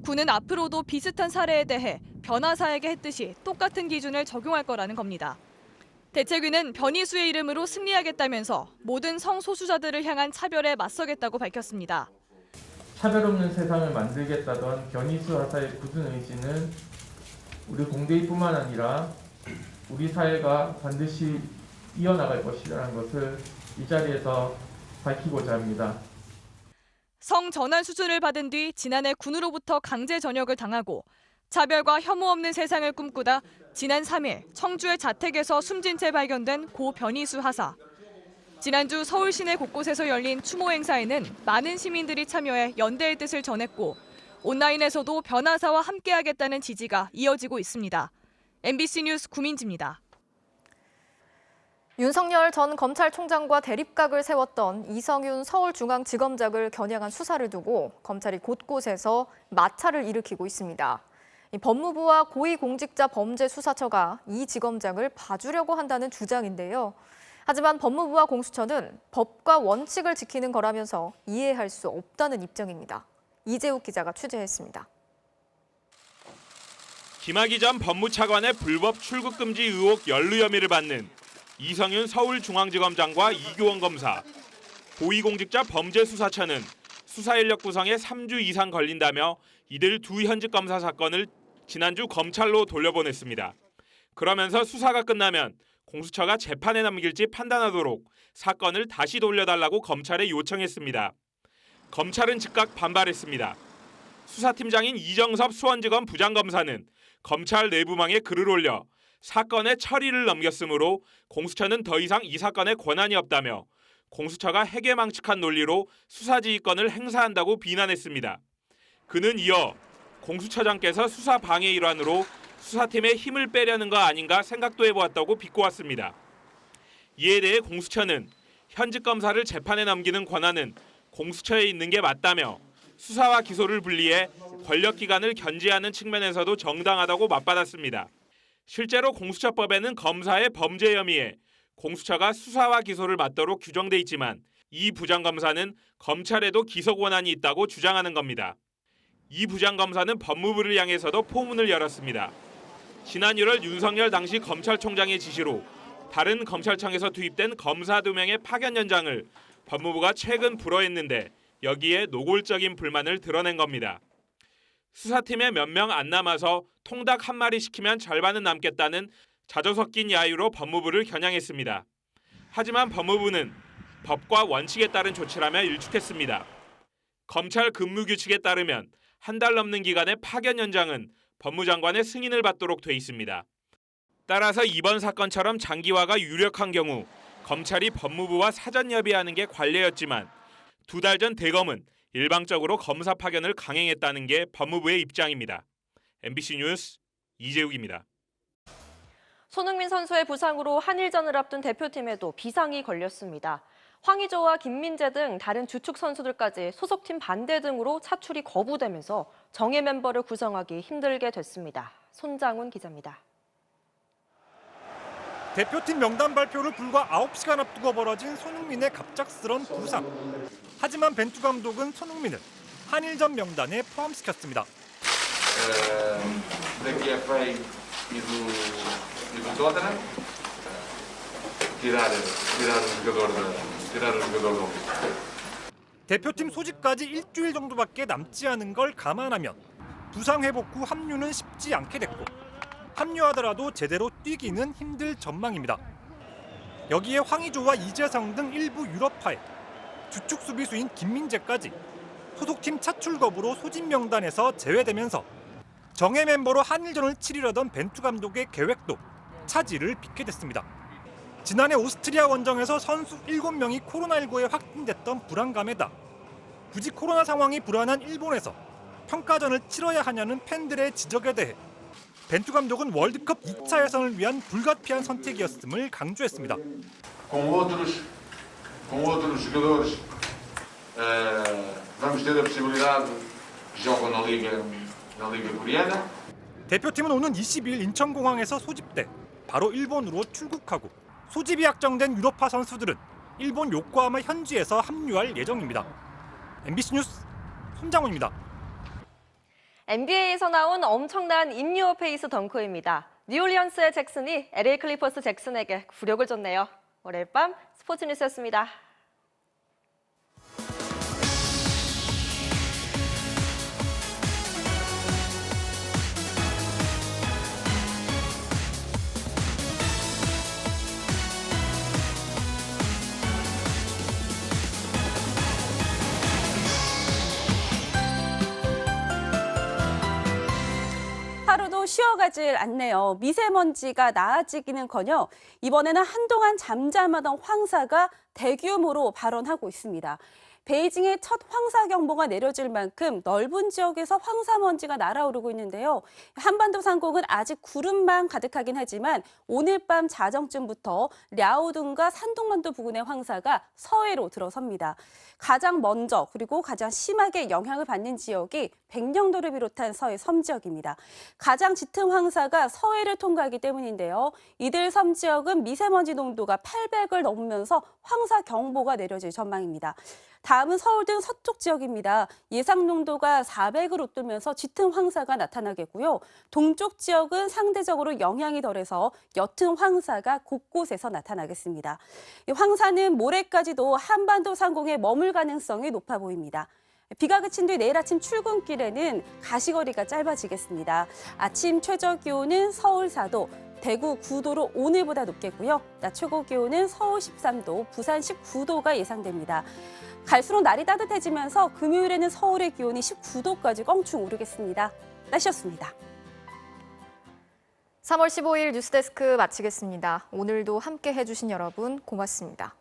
군은 앞으로도 비슷한 사례에 대해 변하사에게 했듯이 똑같은 기준을 적용할 거라는 겁니다. 대책위는 변희수의 이름으로 승리하겠다면서 모든 성소수자들을 향한 차별에 맞서겠다고 밝혔습니다. 차별 없는 세상을 만들겠다던 변희수 하사의 굳은 의지는 우리 공대위뿐만 아니라 우리 사회가 반드시 이어나갈 것이라는 것을 이 자리에서 밝히고자 합니다. 성전환 수술을 받은 뒤 지난해 군으로부터 강제 전역을 당하고 차별과 혐오 없는 세상을 꿈꾸다 지난 3일 청주의 자택에서 숨진 채 발견된 고 변희수 하사. 지난주 서울 시내 곳곳에서 열린 추모 행사에는 많은 시민들이 참여해 연대의 뜻을 전했고 온라인에서도 변하사와 함께하겠다는 지지가 이어지고 있습니다. MBC 뉴스 구민지입니다. 윤석열 전 검찰총장과 대립각을 세웠던 이성윤 서울중앙지검장을 겨냥한 수사를 두고 검찰이 곳곳에서 마찰을 일으키고 있습니다. 법무부와 고위공직자범죄수사처가 이 지검장을 봐주려고 한다는 주장인데요. 하지만 법무부와 공수처는 법과 원칙을 지키는 거라면서 이해할 수 없다는 입장입니다. 이재욱 기자가 취재했습니다. 김학의 전 법무차관의 불법 출국 금지 의혹 연루 혐의를 받는 이성윤 서울중앙지검장과 이규원 검사. 고위공직자 범죄수사처는 수사 인력 구성에 3주 이상 걸린다며 이들 두 현직 검사 사건을 지난주 검찰로 돌려보냈습니다. 그러면서 수사가 끝나면 공수처가 재판에 넘길지 판단하도록 사건을 다시 돌려달라고 검찰에 요청했습니다. 검찰은 즉각 반발했습니다. 수사팀장인 이정섭 수원지검 부장검사는 검찰 내부망에 글을 올려 사건의 처리를 넘겼으므로 공수처는 더 이상 이 사건에 권한이 없다며 공수처가 해괴망측한 논리로 수사지휘권을 행사한다고 비난했습니다. 그는 이어 공수처장께서 수사 방해 일환으로 수사팀에 힘을 빼려는 거 아닌가 생각도 해보았다고 비꼬았습니다. 이에 대해 공수처는 현직 검사를 재판에 넘기는 권한은 공수처에 있는 게 맞다며 수사와 기소를 분리해 권력기관을 견제하는 측면에서도 정당하다고 맞받았습니다. 실제로 공수처법에는 검사의 범죄 혐의에 공수처가 수사와 기소를 맡도록 규정돼 있지만 이 부장검사는 검찰에도 기소 권한이 있다고 주장하는 겁니다. 이 부장검사는 법무부를 향해서도 포문을 열었습니다. 지난 1월 윤석열 당시 검찰총장의 지시로 다른 검찰청에서 투입된 검사 2명의 파견 연장을 법무부가 최근 불허했는데 여기에 노골적인 불만을 드러낸 겁니다. 수사팀에 몇 명 안 남아서 통닭 한 마리 시키면 절반은 남겠다는 자조 섞인 야유로 법무부를 겨냥했습니다. 하지만 법무부는 법과 원칙에 따른 조치라며 일축했습니다. 검찰 근무규칙에 따르면 한 달 넘는 기간의 파견 연장은 법무장관의 승인을 받도록 돼 있습니다. 따라서 이번 사건처럼 장기화가 유력한 경우 검찰이 법무부와 사전 협의하는 게 관례였지만 2달 전 대검은 일방적으로 검사 파견을 강행했다는 게 법무부의 입장입니다. MBC 뉴스 이재욱입니다. 손흥민 선수의 부상으로 한일전을 앞둔 대표팀에도 비상이 걸렸습니다. 황의조와 김민재 등 다른 주축 선수들까지 소속팀 반대 등으로 차출이 거부되면서 정예 멤버를 구성하기 힘들게 됐습니다. 손장훈 기자입니다. 대표팀 명단 발표를 불과 9시간 앞두고 벌어진 손흥민의 갑작스런 부상. 하지만 벤투 감독은 손흥민을 한일전 명단에 포함시켰습니다. 대표팀 소집까지 일주일 정도밖에 남지 않은 걸 감안하면 부상 회복 후 합류는 쉽지 않게 됐고 합류하더라도 제대로 뛰기는 힘들 전망입니다. 여기에 황의조와 이재성 등 일부 유럽파에 주축 수비수인 김민재까지 소속팀 차출 거부로 소집 명단에서 제외되면서 정예 멤버로 한일전을 치르려던 벤투 감독의 계획도 차질을 빚게 됐습니다. 지난해 오스트리아 원정에서 선수 7명이 코로나19에 확진됐던 불안감에다 굳이 코로나 상황이 불안한 일본에서 평가전을 치러야 하냐는 팬들의 지적에 대해 벤투 감독은 월드컵 2차 예선을 위한 불가피한 선택이었음을 강조했습니다. 대표팀은 오는 20일 인천공항에서 소집돼 바로 일본으로 출국하고 소집이 확정된 유럽파 선수들은 일본 요코하마 현지에서 합류할 예정입니다. MBC 뉴스 손장훈입니다. NBA에서 나온 엄청난 인유어 페이스 덩크입니다. 뉴올리언스의 잭슨이 LA 클리퍼스 잭슨에게 굴욕을 줬네요. 월요일 밤 스포츠 뉴스였습니다. 하루도 쉬어가질 않네요. 미세먼지가 나아지기는커녕 이번에는 한동안 잠잠하던 황사가 대규모로 발원하고 있습니다. 베이징에 첫 황사경보가 내려질 만큼 넓은 지역에서 황사먼지가 날아오르고 있는데요. 한반도 상공은 아직 구름만 가득하긴 하지만 오늘 밤 자정쯤부터 랴오둥과 산둥만도 부근의 황사가 서해로 들어섭니다. 가장 먼저 그리고 가장 심하게 영향을 받는 지역이 백령도를 비롯한 서해 섬 지역입니다. 가장 짙은 황사가 서해를 통과하기 때문인데요. 이들 섬 지역은 미세먼지 농도가 800을 넘으면서 황사 경보가 내려질 전망입니다. 다음은 서울 등 서쪽 지역입니다. 예상 농도가 400을 웃돌면서 짙은 황사가 나타나겠고요. 동쪽 지역은 상대적으로 영향이 덜해서 옅은 황사가 곳곳에서 나타나겠습니다. 이 황사는 모레까지도 한반도 상공에 머물 가능성이 높아 보입니다. 비가 그친 뒤 내일 아침 출근길에는 가시거리가 짧아지겠습니다. 아침 최저 기온은 서울 4도, 대구 9도로 오늘보다 높겠고요. 낮 최고 기온은 서울 13도, 부산 19도가 예상됩니다. 갈수록 날이 따뜻해지면서 금요일에는 서울의 기온이 19도까지 껑충 오르겠습니다. 날씨였습니다. 3월 15일 뉴스데스크 마치겠습니다. 오늘도 함께 해주신 여러분 고맙습니다.